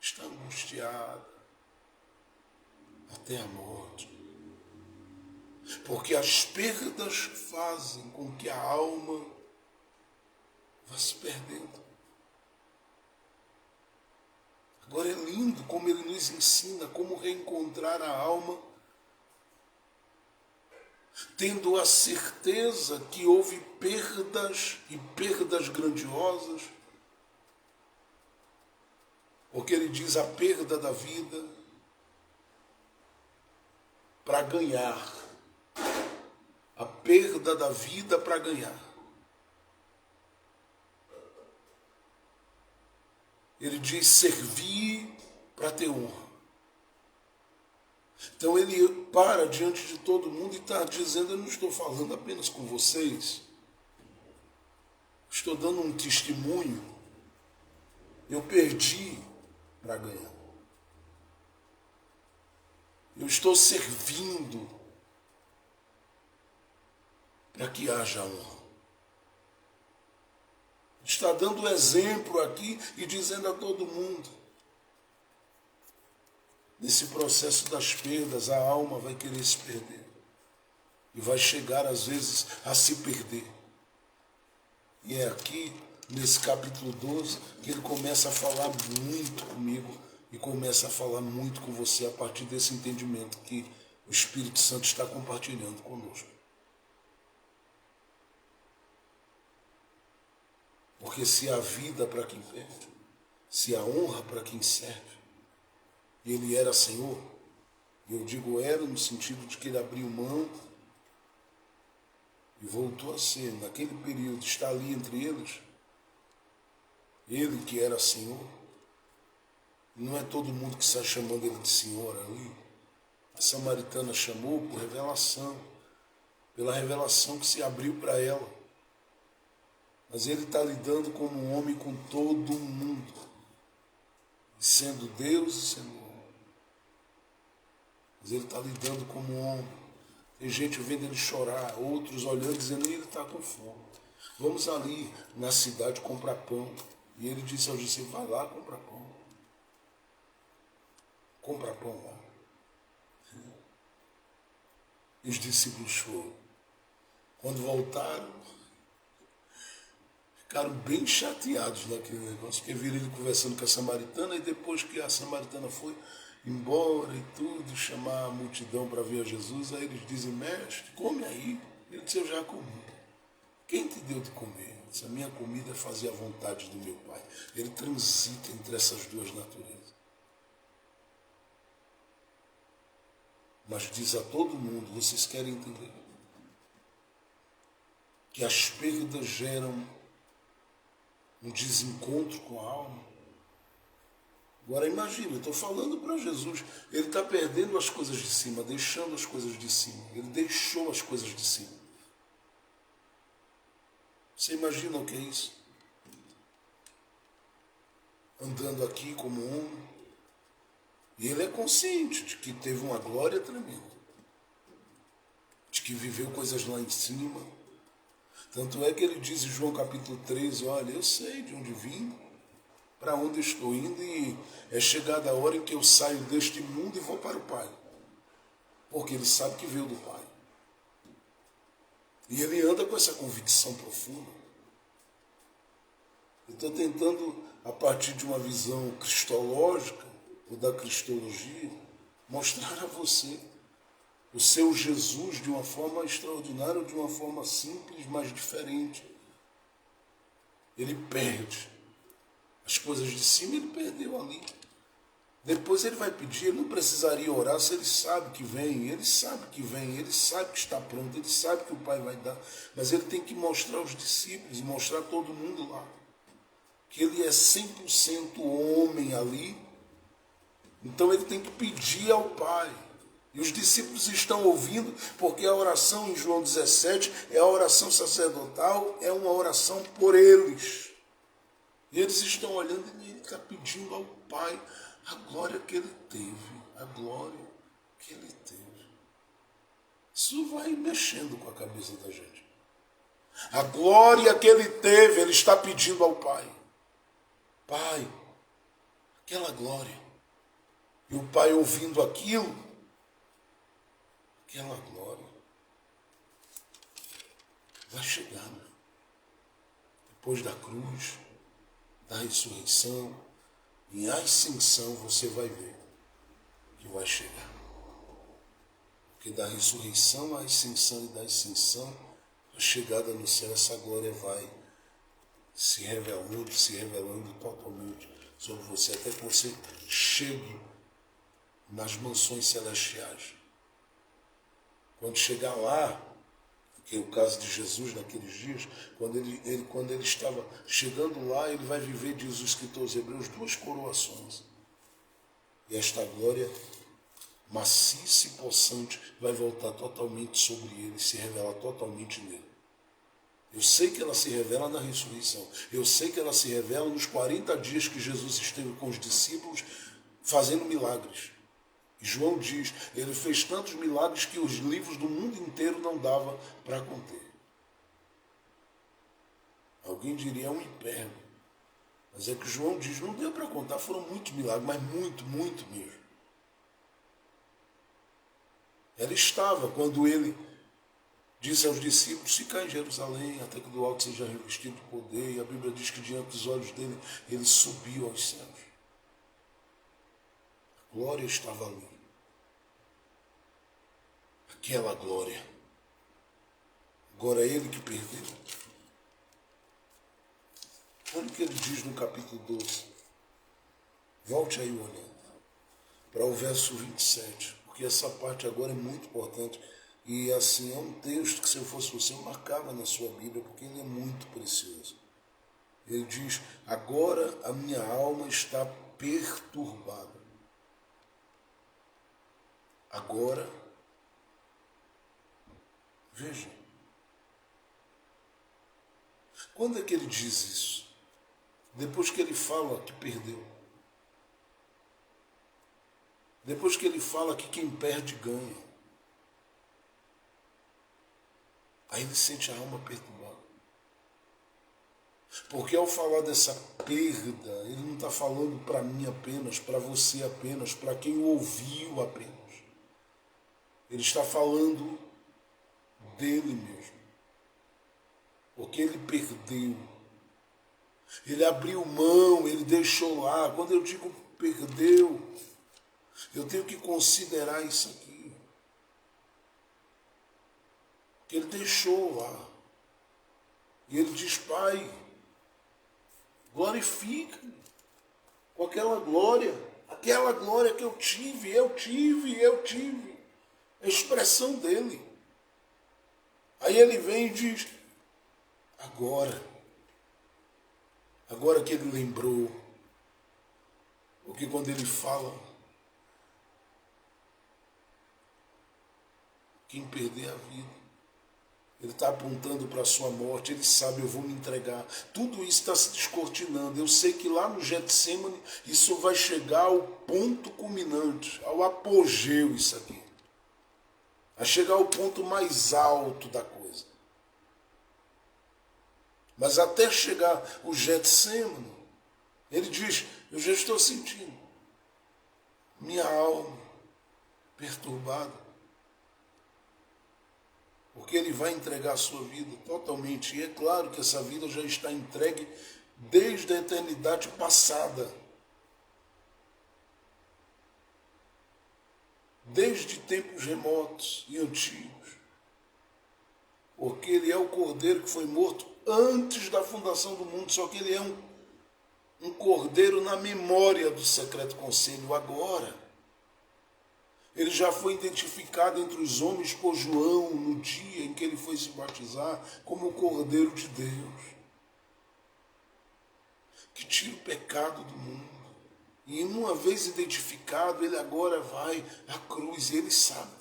[SPEAKER 1] está angustiada até a morte. Porque as perdas fazem com que a alma vá se perdendo. Agora é lindo como ele nos ensina como reencontrar a alma, tendo a certeza que houve perdas e perdas grandiosas, porque ele diz a perda da vida para ganhar, a perda da vida para ganhar. Ele diz servir para ter honra. Então ele para diante de todo mundo e está dizendo, eu não estou falando apenas com vocês, estou dando um testemunho, eu perdi para ganhar. Eu estou servindo para que haja honra. Está dando exemplo aqui e dizendo a todo mundo, nesse processo das perdas, a alma vai querer se perder. E vai chegar, às vezes, a se perder. E é aqui, nesse capítulo 12, que ele começa a falar muito comigo e começa a falar muito com você a partir desse entendimento que o Espírito Santo está compartilhando conosco. Porque se há vida para quem perde, se há honra para quem serve, e ele era Senhor, e eu digo era no sentido de que ele abriu mão e voltou a ser, naquele período, está ali entre eles, ele que era Senhor. Não é todo mundo que está chamando ele de Senhor ali. A samaritana chamou por revelação, pela revelação que se abriu para ela. Mas ele está lidando como um homem com todo mundo, sendo Deus e sendo homem. Mas ele está lidando como um homem. Tem gente vendo ele chorar, outros olhando, dizendo, ele está com fome. Vamos ali na cidade comprar pão. E ele disse aos discípulos, vai lá comprar pão. Compra pão lá. E os discípulos foram. Quando voltaram, ficaram bem chateados naquele negócio, porque viram ele conversando com a samaritana, e depois que a samaritana foi embora e tudo, chamar a multidão para ver a Jesus, aí eles dizem, mestre, come aí. Ele disse, eu já comi. Quem te deu de comer? Ele disse, a minha comida é fazer a vontade do meu Pai. Ele transita entre essas duas naturezas. Mas diz a todo mundo, vocês querem entender que as perdas geram um desencontro com a alma? Agora imagina, eu estou falando para Jesus, ele está perdendo as coisas de cima, deixando as coisas de cima, ele deixou as coisas de cima. Você imagina o que é isso? Andando aqui como homem, e ele é consciente de que teve uma glória tremenda, de que viveu coisas lá em cima. Tanto é que ele diz em João capítulo 13, olha, eu sei de onde vim, para onde estou indo, e é chegada a hora em que eu saio deste mundo e vou para o Pai. Porque ele sabe que veio do Pai. E ele anda com essa convicção profunda. Eu estou tentando, a partir de uma visão cristológica, ou da cristologia, mostrar a você o seu Jesus de uma forma extraordinária, ou de uma forma simples, mas diferente. Ele perde as coisas de cima, ele perdeu ali. Depois ele vai pedir, ele não precisaria orar se ele sabe que vem, ele sabe que vem, ele sabe que está pronto, ele sabe que o Pai vai dar, mas ele tem que mostrar aos discípulos, mostrar a todo mundo lá, que ele é 100% homem ali. Então ele tem que pedir ao Pai. E os discípulos estão ouvindo, porque a oração em João 17 é a oração sacerdotal, é uma oração por eles. E eles estão olhando e ele está pedindo ao Pai a glória que ele teve, a glória que ele teve. Isso vai mexendo com a cabeça da gente. A glória que ele teve, ele está pedindo ao Pai. Pai, aquela glória. E o Pai ouvindo aquilo, aquela glória vai chegar, né? Depois da cruz, da ressurreição, em ascensão você vai ver que vai chegar. Porque da ressurreição à ascensão e da ascensão, a chegada no céu, essa glória vai se revelando totalmente sobre você, até que você chegue nas mansões celestiais. Quando chegar lá, que é o caso de Jesus naqueles dias, quando ele estava chegando lá, ele vai viver, diz o escritor aos Hebreus, 2 coroações. E esta glória maciça e possante vai voltar totalmente sobre ele, se revelar totalmente nele. Eu sei que ela se revela na ressurreição. Eu sei que ela se revela nos 40 dias que Jesus esteve com os discípulos fazendo milagres. E João diz, ele fez tantos milagres que os livros do mundo inteiro não davam para conter. Alguém diria, é um império. Mas é que João diz, não deu para contar, foram muitos milagres, mas muito, muito mesmo. Ela estava, quando ele disse aos discípulos, ficar em Jerusalém, até que do alto seja revestido de poder, e a Bíblia diz que diante dos olhos dele, ele subiu aos céus. A glória estava ali. Aquela glória. Agora ele que perdeu. Olha o que ele diz no capítulo 12. Volte aí olhando para o verso 27, porque essa parte agora é muito importante. E assim, é um texto que, se eu fosse você, eu marcava na sua Bíblia, porque ele é muito precioso. Ele diz: agora a minha alma está perturbada. Agora, veja, quando é que ele diz isso? Depois que ele fala que perdeu. Depois que ele fala que quem perde ganha. Aí ele sente a alma perturbada. Porque ao falar dessa perda, ele não está falando para mim apenas, para você apenas, para quem o ouviu apenas. Ele está falando dele mesmo. Porque ele perdeu. Ele abriu mão, ele deixou lá. Quando eu digo perdeu, eu tenho que considerar isso aqui. Que ele deixou lá. E ele diz: Pai, glorifica com aquela glória que eu tive. É a expressão dele. Aí ele vem e diz: agora que ele lembrou, porque quando ele fala, quem perder a vida, ele está apontando para a sua morte, ele sabe: eu vou me entregar. Tudo isso está se descortinando. Eu sei que lá no Getsemane isso vai chegar ao ponto culminante, ao apogeu, isso aqui. Vai chegar ao ponto mais alto da coisa. Mas até chegar o Getsemane, ele diz: eu já estou sentindo minha alma perturbada. Porque ele vai entregar a sua vida totalmente. E é claro que essa vida já está entregue desde a eternidade passada. Desde tempos remotos e antigos. Porque ele é o Cordeiro que foi morto antes da fundação do mundo. Só que ele é um Cordeiro na memória do secreto conselho agora. Ele já foi identificado entre os homens por João no dia em que ele foi se batizar como o Cordeiro de Deus, que tira o pecado do mundo. E uma vez identificado, ele agora vai à cruz e ele sabe.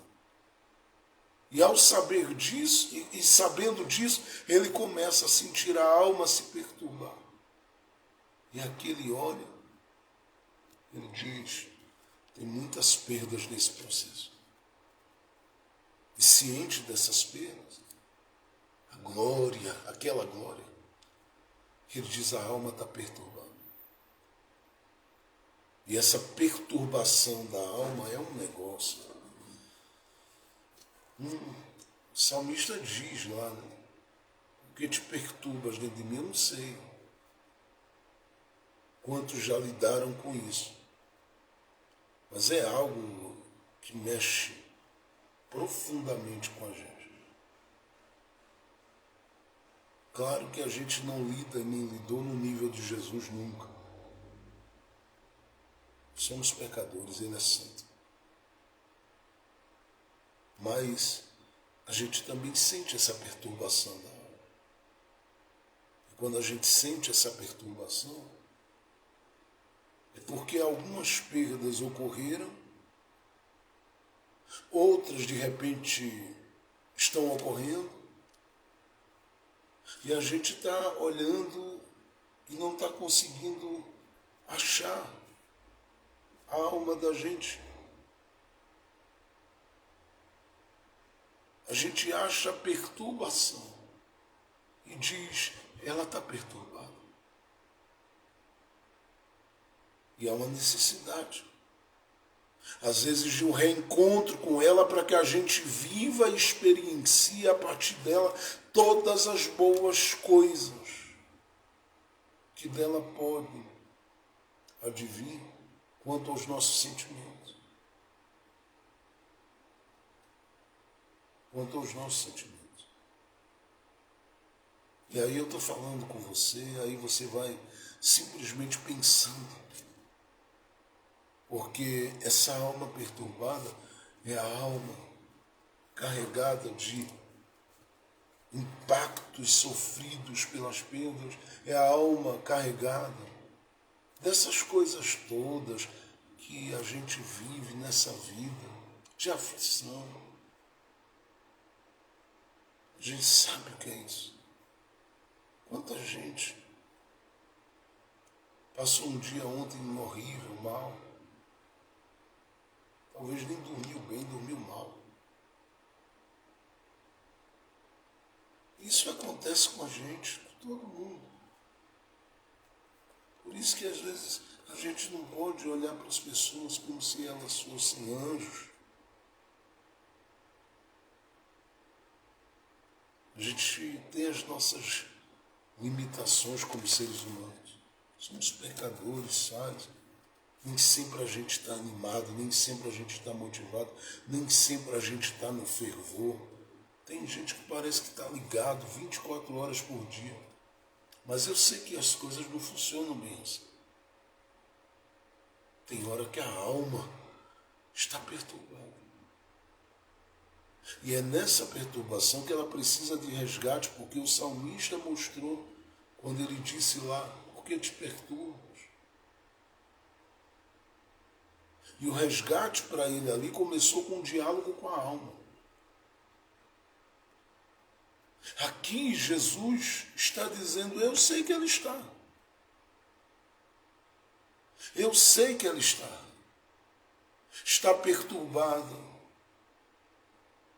[SPEAKER 1] E ao saber disso, e sabendo disso, ele começa a sentir a alma se perturbar. E aqui ele olha, ele diz: tem muitas perdas nesse processo. E ciente dessas perdas, a glória, aquela glória, que ele diz: a alma está perturbada. E essa perturbação da alma é um negócio. O salmista diz lá, né? O que te perturbas dentro de mim, eu não sei. Quantos já lidaram com isso? Mas é algo que mexe profundamente com a gente. Claro que a gente não lida e nem lidou no nível de Jesus nunca. Somos pecadores, ele é santo. Mas a gente também sente essa perturbação da alma. E quando a gente sente essa perturbação, é porque algumas perdas ocorreram, outras de repente estão ocorrendo, e a gente está olhando e não está conseguindo achar a alma da gente. A gente acha a perturbação e diz: ela está perturbada. E há uma necessidade, às vezes, de um reencontro com ela para que a gente viva e experiencie a partir dela todas as boas coisas que dela podem advir quanto aos nossos sentimentos. Quanto aos nossos sentimentos. E aí eu estou falando com você, aí você vai simplesmente pensando, porque essa alma perturbada é a alma carregada de impactos sofridos pelas perdas, é a alma carregada dessas coisas todas que a gente vive nessa vida, de aflição. A gente sabe o que é isso. Quanta gente passou um dia ontem horrível, mal. Talvez nem dormiu bem, dormiu mal. Isso acontece com a gente, com todo mundo. Por isso que às vezes a gente não pode olhar para as pessoas como se elas fossem anjos. A gente tem as nossas limitações como seres humanos. Somos pecadores, falhos. Nem sempre a gente está animado, nem sempre a gente está motivado, nem sempre a gente está no fervor. Tem gente que parece que está ligado 24 horas por dia. Mas eu sei que as coisas não funcionam bem assim. Tem hora que a alma está perturbada. E é nessa perturbação que ela precisa de resgate, porque o salmista mostrou, quando ele disse lá, por que te perturbas? E o resgate para ele ali começou com um diálogo com a alma. Aqui Jesus está dizendo, eu sei que ela está. Eu sei que ela está. Está perturbada.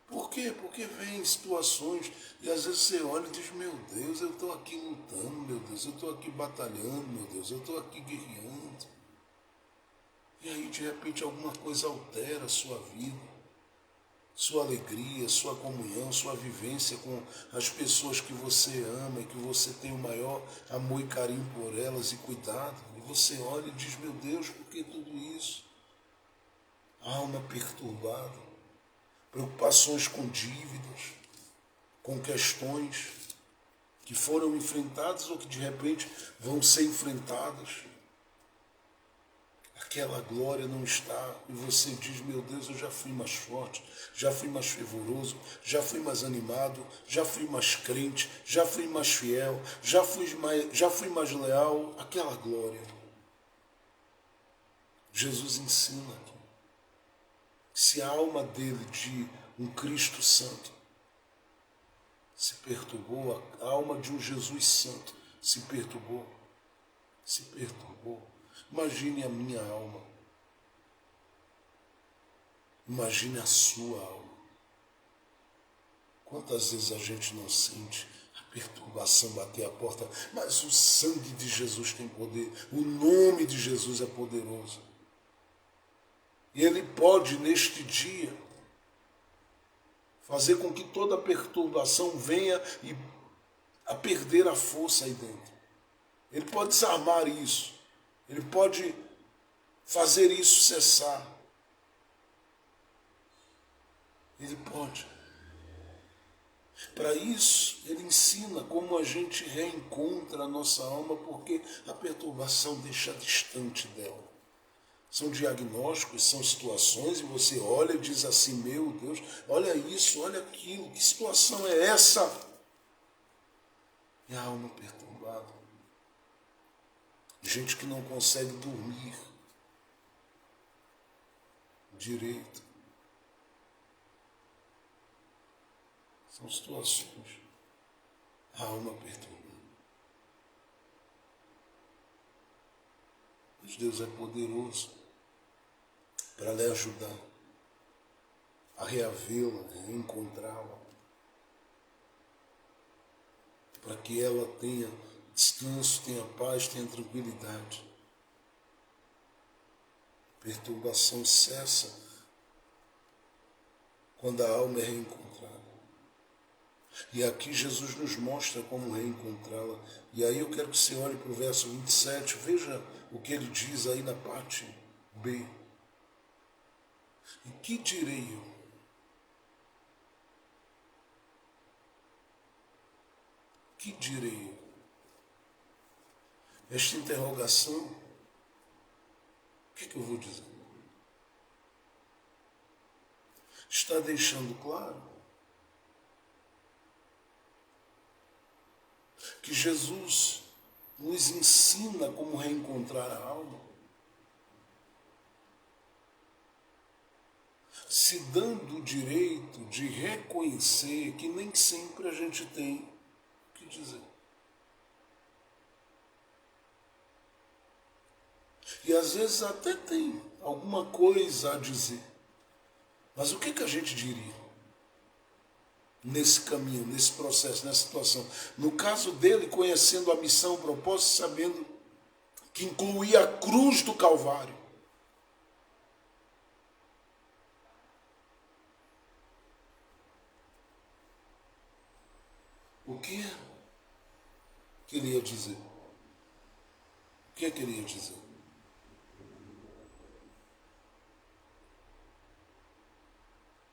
[SPEAKER 1] Por quê? Porque vem situações e às vezes você olha e diz, meu Deus, eu estou aqui lutando, meu Deus, eu estou aqui batalhando, meu Deus, eu estou aqui guerreando. E aí de repente alguma coisa altera a sua vida, sua alegria, sua comunhão, sua vivência com as pessoas que você ama e que você tem o maior amor e carinho por elas e cuidado. E você olha e diz, meu Deus, por que tudo isso? Alma perturbada, preocupações com dívidas, com questões que foram enfrentadas ou que de repente vão ser enfrentadas. Aquela glória não está, e você diz, meu Deus, eu já fui mais forte, já fui mais fervoroso, já fui mais animado, já fui mais crente, já fui mais fiel, já fui mais leal. Aquela glória. Jesus ensina aqui. Se a alma dele, de um Cristo Santo, se perturbou, a alma de um Jesus Santo se perturbou. Imagine a minha alma. Imagine a sua alma. Quantas vezes a gente não sente a perturbação bater a porta, mas o sangue de Jesus tem poder, o nome de Jesus é poderoso. E ele pode, neste dia, fazer com que toda perturbação venha a perder a força aí dentro. Ele pode desarmar isso. Ele pode fazer isso cessar. Ele pode. Para isso, ele ensina como a gente reencontra a nossa alma, porque a perturbação deixa distante dela. São diagnósticos, são situações, e você olha e diz assim, meu Deus, olha isso, olha aquilo, que situação é essa? E a alma perturbada. Gente que não consegue dormir direito. São situações. A alma perturbada. Mas Deus é poderoso para lhe ajudar a reavê-la, a reencontrá-la, para que ela tenha descanso, tenha paz, tenha tranquilidade. A perturbação cessa quando a alma é reencontrada. E aqui Jesus nos mostra como reencontrá-la. E aí eu quero que você olhe para o verso 27, veja o que ele diz aí na parte B. E que direi eu? Que direi eu? Esta interrogação, o que eu vou dizer? Está deixando claro que Jesus nos ensina como reencontrar a alma, se dando o direito de reconhecer que nem sempre a gente tem o que dizer. E às vezes até tem alguma coisa a dizer. Mas o que a gente diria nesse caminho, nesse processo, nessa situação? No caso dele, conhecendo a missão, o propósito, sabendo que incluía a cruz do Calvário. O que ele ia dizer? O que ele ia dizer?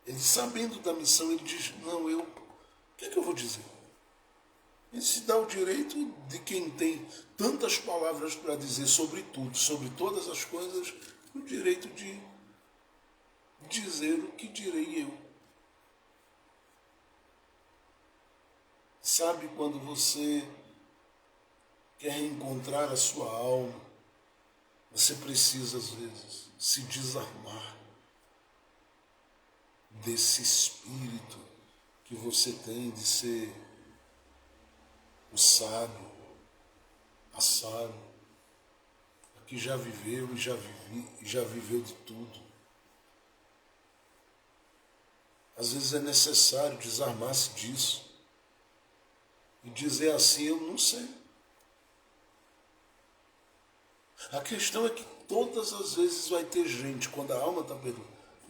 [SPEAKER 1] Ele, sabendo da missão, ele diz, não, o que eu vou dizer? Ele se dá o direito de quem tem tantas palavras para dizer sobre tudo, sobre todas as coisas, o direito de dizer o que direi eu. Sabe quando você quer reencontrar a sua alma, você precisa, às vezes, se desarmar desse espírito que você tem de ser o sábio, a sábia, que já viveu e já viveu de tudo. Às vezes é necessário desarmar-se disso e dizer assim, eu não sei. A questão é que todas as vezes vai ter gente, quando a alma está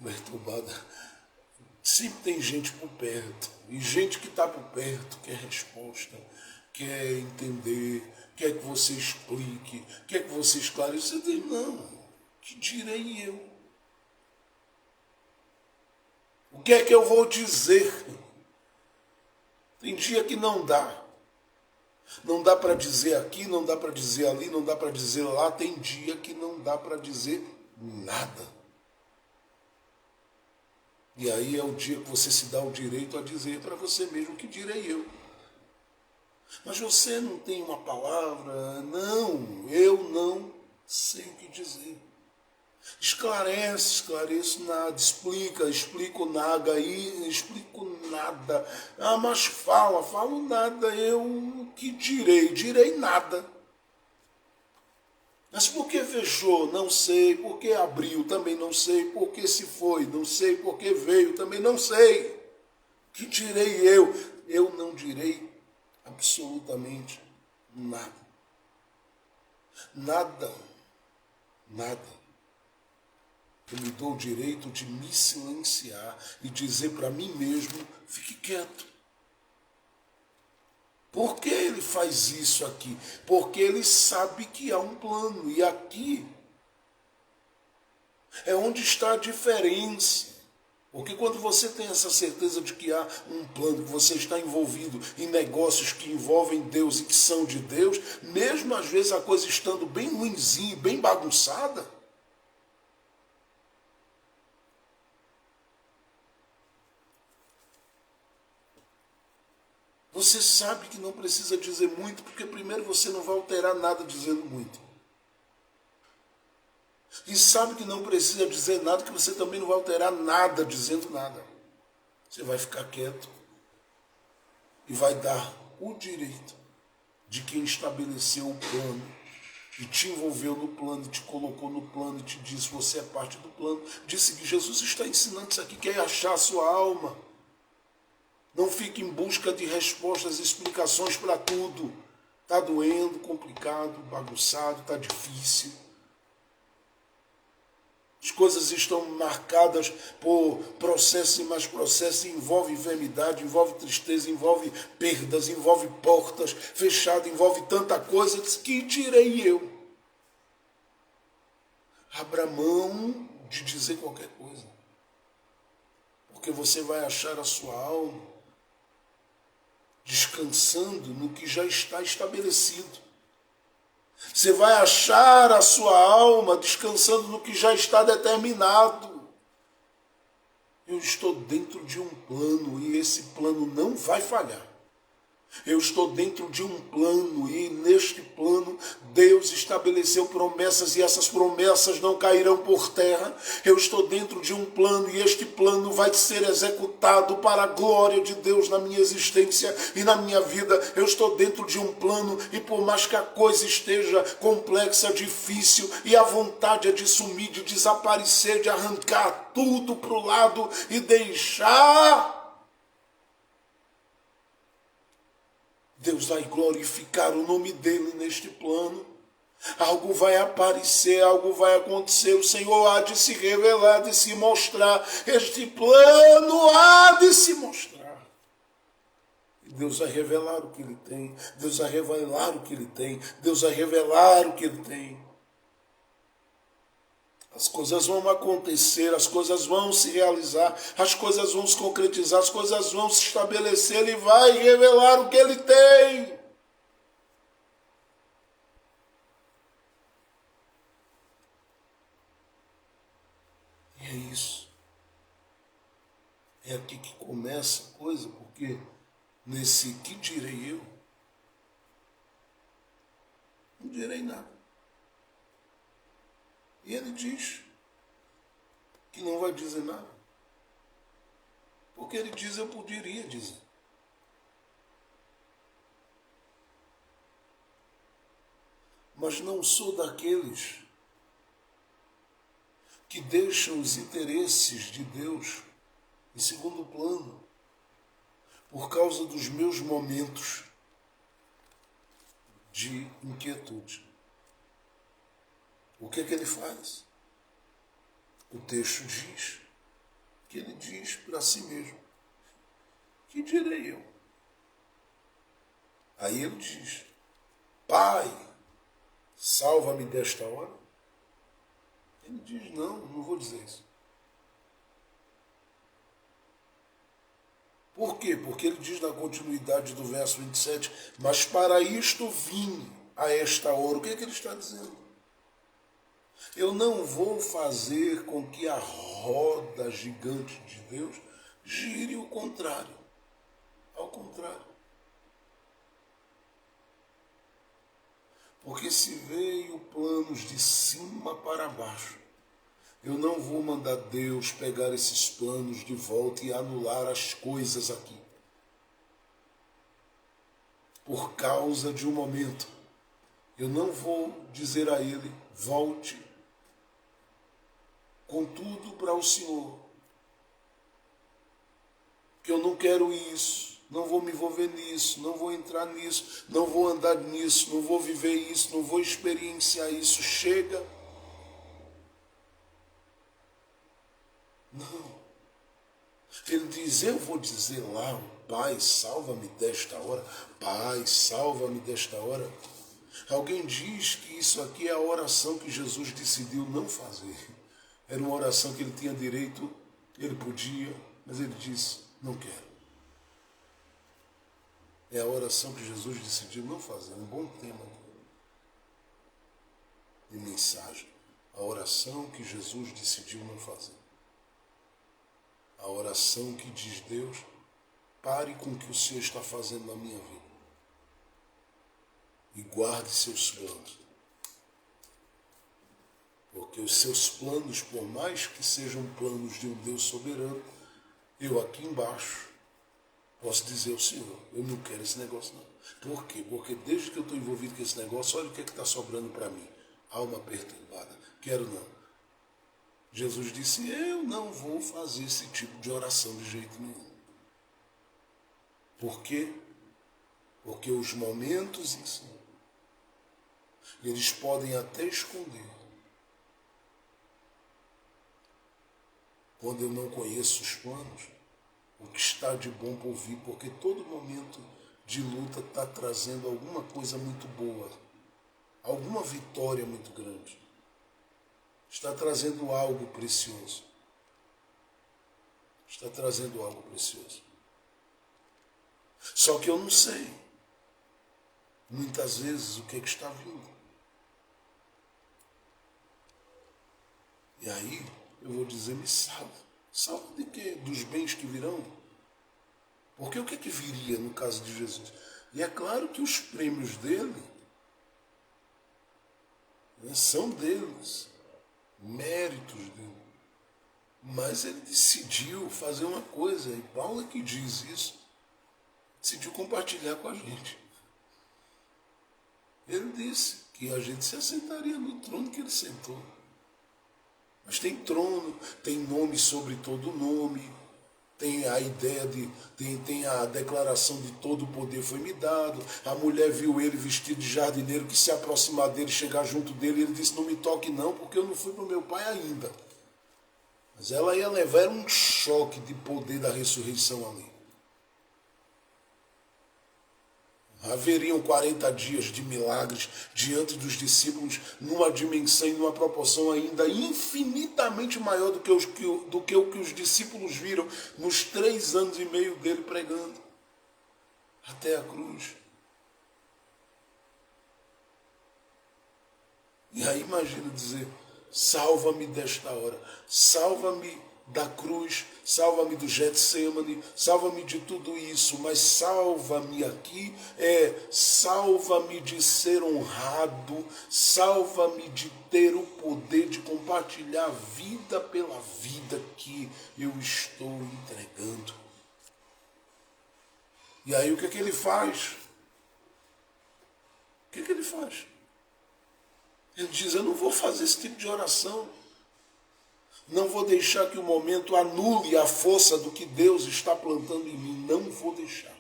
[SPEAKER 1] perturbada, sempre tem gente por perto. E gente que está por perto quer resposta, quer entender, quer que você explique, quer que você esclareça. Você diz, não, que direi eu? O que é que eu vou dizer? Tem dia que não dá. Não dá para dizer aqui, não dá para dizer ali, não dá para dizer lá. Tem dia que não dá para dizer nada. E aí é o dia que você se dá o direito a dizer para você mesmo, que direi eu. Mas você não tem uma palavra? Não, eu não sei o que dizer. Esclareço nada, explico nada, aí explico nada. Ah, mas falo nada, eu que direi nada. Mas por que fechou? Não sei. Por que abriu? Também não sei. Por que se foi? Não sei. Por que veio? Também não sei. Que direi eu? Eu não direi absolutamente nada. Nada. Eu me dou o direito de me silenciar e dizer para mim mesmo, fique quieto. Por que ele faz isso aqui? Porque ele sabe que há um plano. E aqui é onde está a diferença. Porque quando você tem essa certeza de que há um plano, que você está envolvido em negócios que envolvem Deus e que são de Deus, mesmo às vezes a coisa estando bem ruinzinha, bem bagunçada, você sabe que não precisa dizer muito, porque primeiro você não vai alterar nada dizendo muito. E sabe que não precisa dizer nada, que você também não vai alterar nada dizendo nada. Você vai ficar quieto e vai dar o direito de quem estabeleceu o plano e te envolveu no plano, te colocou no plano e te disse, você é parte do plano. Disse que Jesus está ensinando isso aqui, quer achar a sua alma. Não fique em busca de respostas e explicações para tudo. Está doendo, complicado, bagunçado, está difícil. As coisas estão marcadas por processos e mais processos, envolve enfermidade, envolve tristeza, envolve perdas, envolve portas fechadas, envolve tanta coisa, que direi eu? Abra mão de dizer qualquer coisa, porque você vai achar a sua alma descansando no que já está estabelecido. Você vai achar a sua alma descansando no que já está determinado. Eu estou dentro de um plano e esse plano não vai falhar. Eu estou dentro de um plano e neste plano Deus estabeleceu promessas e essas promessas não cairão por terra. Eu estou dentro de um plano e este plano vai ser executado para a glória de Deus na minha existência e na minha vida. Eu estou dentro de um plano e por mais que a coisa esteja complexa, difícil e a vontade é de sumir, de desaparecer, de arrancar tudo para o lado e deixar, Deus vai glorificar o nome dele neste plano. Algo vai aparecer, algo vai acontecer. O Senhor há de se revelar, de se mostrar. Este plano há de se mostrar. E Deus vai revelar o que ele tem. Deus vai revelar o que ele tem. Deus vai revelar o que ele tem. As coisas vão acontecer, as coisas vão se realizar, as coisas vão se concretizar, as coisas vão se estabelecer. Ele vai revelar o que ele tem. E é isso. É aqui que começa a coisa, porque nesse que direi eu, não direi nada. E ele diz que não vai dizer nada. Porque ele diz, eu poderia dizer. Mas não sou daqueles que deixam os interesses de Deus em segundo plano por causa dos meus momentos de inquietude. O que é que ele faz? O texto diz que ele diz para si mesmo, que direi eu? Aí ele diz, Pai, salva-me desta hora. Ele diz, não vou dizer isso. Por quê? Porque ele diz na continuidade do verso 27, mas para isto vim a esta hora. O que é que ele está dizendo? Eu não vou fazer com que a roda gigante de Deus gire o contrário. Ao contrário. Porque se veio planos de cima para baixo, eu não vou mandar Deus pegar esses planos de volta e anular as coisas aqui. Por causa de um momento. Eu não vou dizer a ele, volte com tudo para o Senhor. Que eu não quero isso, não vou me envolver nisso, não vou entrar nisso, não vou andar nisso, não vou viver isso, não vou experienciar isso. Chega. Não. Ele diz, eu vou dizer lá, Pai, salva-me desta hora. Pai, salva-me desta hora. Alguém diz que isso aqui é a oração que Jesus decidiu não fazer. Era uma oração que ele tinha direito, ele podia, mas ele disse, não quero. É a oração que Jesus decidiu não fazer. Um bom tema de mensagem. A oração que Jesus decidiu não fazer. A oração que diz, Deus, pare com o que o Senhor está fazendo na minha vida. E guarde seus planos. Porque os seus planos, por mais que sejam planos de um Deus soberano, eu aqui embaixo posso dizer ao Senhor, eu não quero esse negócio não. Por quê? Porque desde que eu estou envolvido com esse negócio, olha o que é que está sobrando para mim. Alma perturbada. Quero não. Jesus disse, eu não vou fazer esse tipo de oração de jeito nenhum. Por quê? Porque os momentos em si, eles podem até esconder. Quando eu não conheço os planos, o que está de bom por vir, porque todo momento de luta está trazendo alguma coisa muito boa, alguma vitória muito grande. Está trazendo algo precioso. Está trazendo algo precioso. Só que eu não sei, muitas vezes, o que é que está vindo. E aí, eu vou dizer, me salva. Salva de quê? Dos bens que virão? Porque o que é que viria no caso de Jesus? E é claro que os prêmios dele, né, são deles, méritos dele. Mas ele decidiu fazer uma coisa, e Paulo é que diz isso, decidiu compartilhar com a gente. Ele disse que a gente se assentaria no trono que ele sentou. Mas tem trono, tem nome sobre todo nome, tem a ideia de, tem a declaração de todo o poder foi me dado. A mulher viu ele vestido de jardineiro, que se aproximar dele, chegar junto dele, ele disse, não me toque não, porque eu não fui para o meu pai ainda. Mas ela ia levar um choque de poder da ressurreição ali. Haveriam 40 dias de milagres diante dos discípulos, numa dimensão e numa proporção ainda infinitamente maior do que o que os discípulos viram nos 3 anos e meio dele pregando, até a cruz. E aí imagina dizer, salva-me desta hora, salva-me da cruz, salva-me do Getsemane, salva-me de tudo isso, mas salva-me aqui, salva-me de ser honrado, salva-me de ter o poder de compartilhar a vida pela vida que eu estou entregando. E aí o que é que ele faz? O que é que ele faz? Ele diz, eu não vou fazer esse tipo de oração. Não vou deixar que o momento anule a força do que Deus está plantando em mim. Não vou deixar.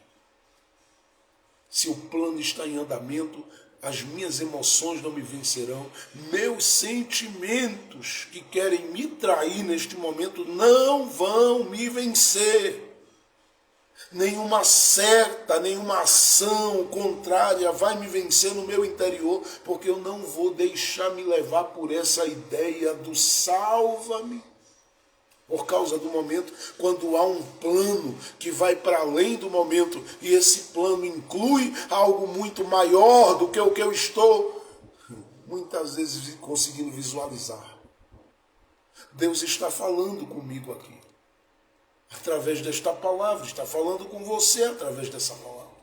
[SPEAKER 1] Se o plano está em andamento, as minhas emoções não me vencerão. Meus sentimentos que querem me trair neste momento não vão me vencer. Nenhuma seta, nenhuma ação contrária vai me vencer no meu interior, porque eu não vou deixar me levar por essa ideia do salva-me. Por causa do momento, quando há um plano que vai para além do momento, e esse plano inclui algo muito maior do que o que eu estou, muitas vezes, conseguindo visualizar. Deus está falando comigo aqui. Através desta palavra, está falando com você através dessa palavra.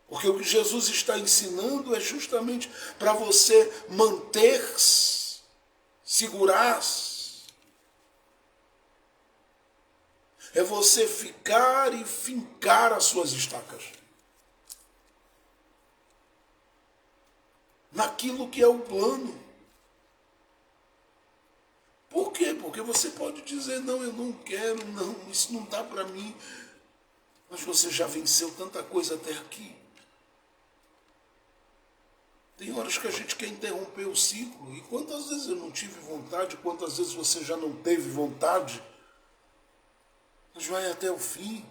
[SPEAKER 1] Porque o que Jesus está ensinando é justamente para você manter-se, segurar-se. É você ficar e fincar as suas estacas. Naquilo que é o plano. Por quê? Porque você pode dizer, não, eu não quero, não, isso não dá para mim. Mas você já venceu tanta coisa até aqui. Tem horas que a gente quer interromper o ciclo. E quantas vezes eu não tive vontade, quantas vezes você já não teve vontade, mas vai até o fim.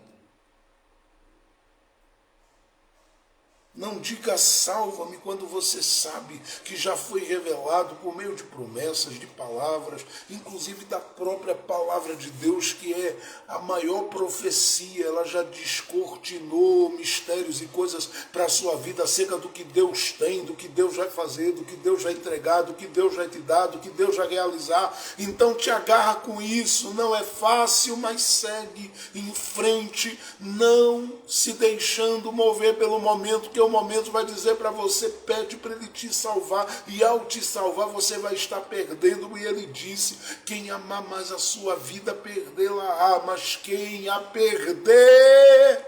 [SPEAKER 1] Não diga salva-me quando você sabe que já foi revelado por meio de promessas, de palavras, inclusive da própria palavra de Deus, que é a maior profecia. Ela já descortinou mistérios e coisas para a sua vida acerca do que Deus tem, do que Deus vai fazer, do que Deus vai entregar, do que Deus vai te dar, do que Deus vai realizar. Então te agarra com isso. Não é fácil, mas segue em frente, não se deixando mover pelo momento, que o momento vai dizer para você, pede para ele te salvar, e ao te salvar você vai estar perdendo, e ele disse, quem amar mais a sua vida, perdê-la-á, mas quem a perder,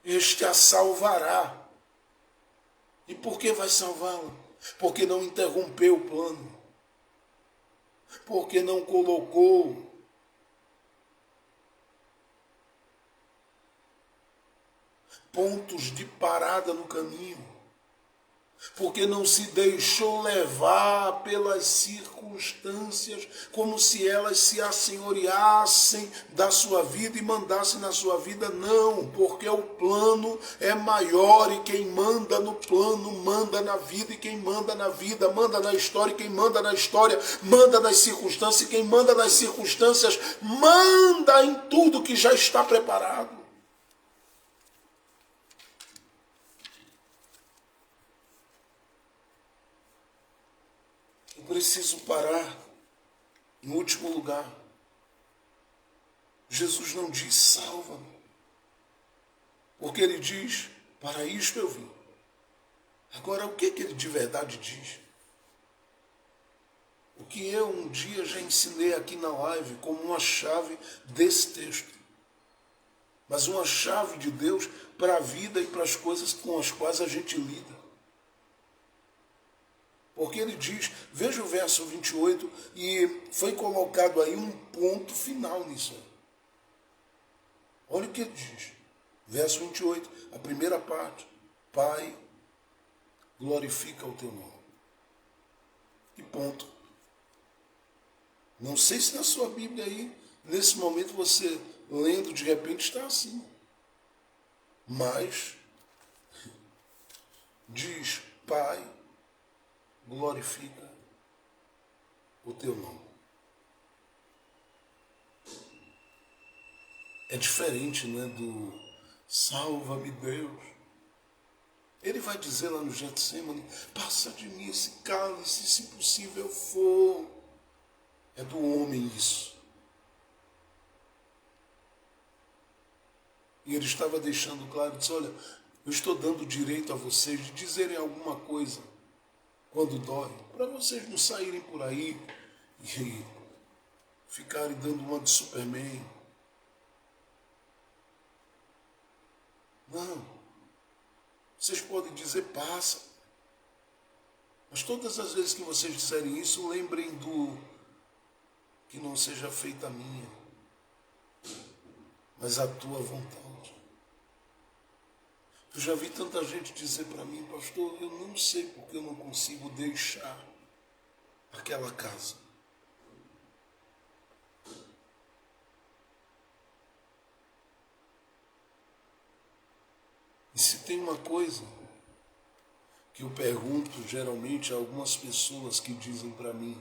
[SPEAKER 1] este a salvará. E por que vai salvá-la? Porque não interrompeu o plano, porque não colocou pontos de parada no caminho. porque não se deixou levar pelas circunstâncias, como se elas se assenhoreassem da sua vida e mandassem na sua vida. Não, porque o plano é maior e quem manda no plano manda na vida, e quem manda na vida manda na história, e quem manda na história manda nas circunstâncias, e quem manda nas circunstâncias manda em tudo que já está preparado. Preciso parar. Em último lugar, Jesus não diz salva-me, porque ele diz, para isto eu vim. Agora, o que ele de verdade diz? O que eu um dia já ensinei aqui na live como uma chave desse texto, mas uma chave de Deus para a vida e para as coisas com as quais a gente lida. Porque ele diz, veja o verso 28, e foi colocado aí um ponto final nisso. Olha o que ele diz. Verso 28, a primeira parte. Pai, glorifica o teu nome. E ponto. Não sei se na sua Bíblia aí, nesse momento você lendo, de repente está assim. Mas, diz, Pai, glorifica o teu nome. É diferente, né, do salva-me Deus. Ele vai dizer lá no Getsemane, passa de mim esse cálice, se possível for. É do homem isso. E ele estava deixando claro, disse, olha, eu estou dando direito a vocês de dizerem alguma coisa quando dói, para vocês não saírem por aí e ficarem dando uma de Superman. Não. Vocês podem dizer passa. Mas todas as vezes que vocês disserem isso, lembrem do que não seja feita a minha, mas a tua vontade. Eu já vi tanta gente dizer para mim, pastor, eu não sei porque eu não consigo deixar aquela casa. E se tem uma coisa que eu pergunto geralmente a algumas pessoas que dizem para mim,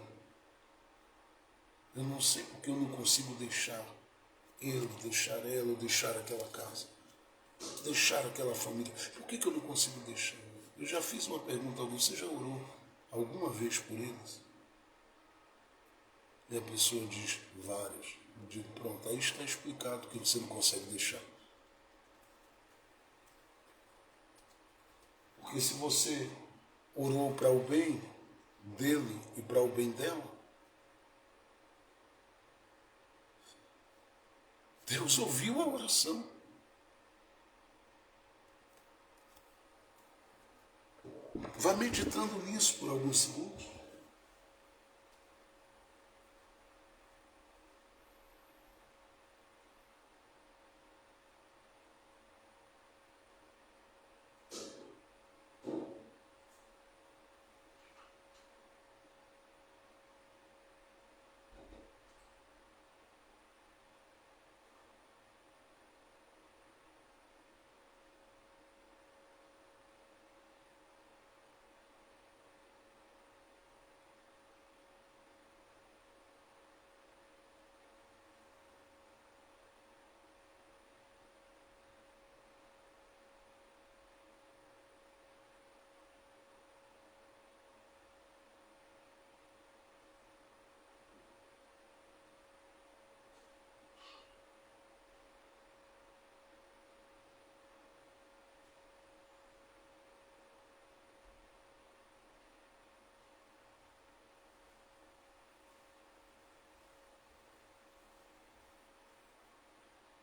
[SPEAKER 1] eu não sei porque eu não consigo deixar ele, deixar ela, deixar aquela casa, deixar aquela família. Por que eu não consigo deixar? Eu já fiz uma pergunta a alguém, você já orou alguma vez por eles? E a pessoa diz, várias. Eu digo, pronto, aí está explicado que você não consegue deixar. Porque se você orou para o bem dele e para o bem dela, Deus ouviu a oração. Vá meditando nisso por alguns segundos.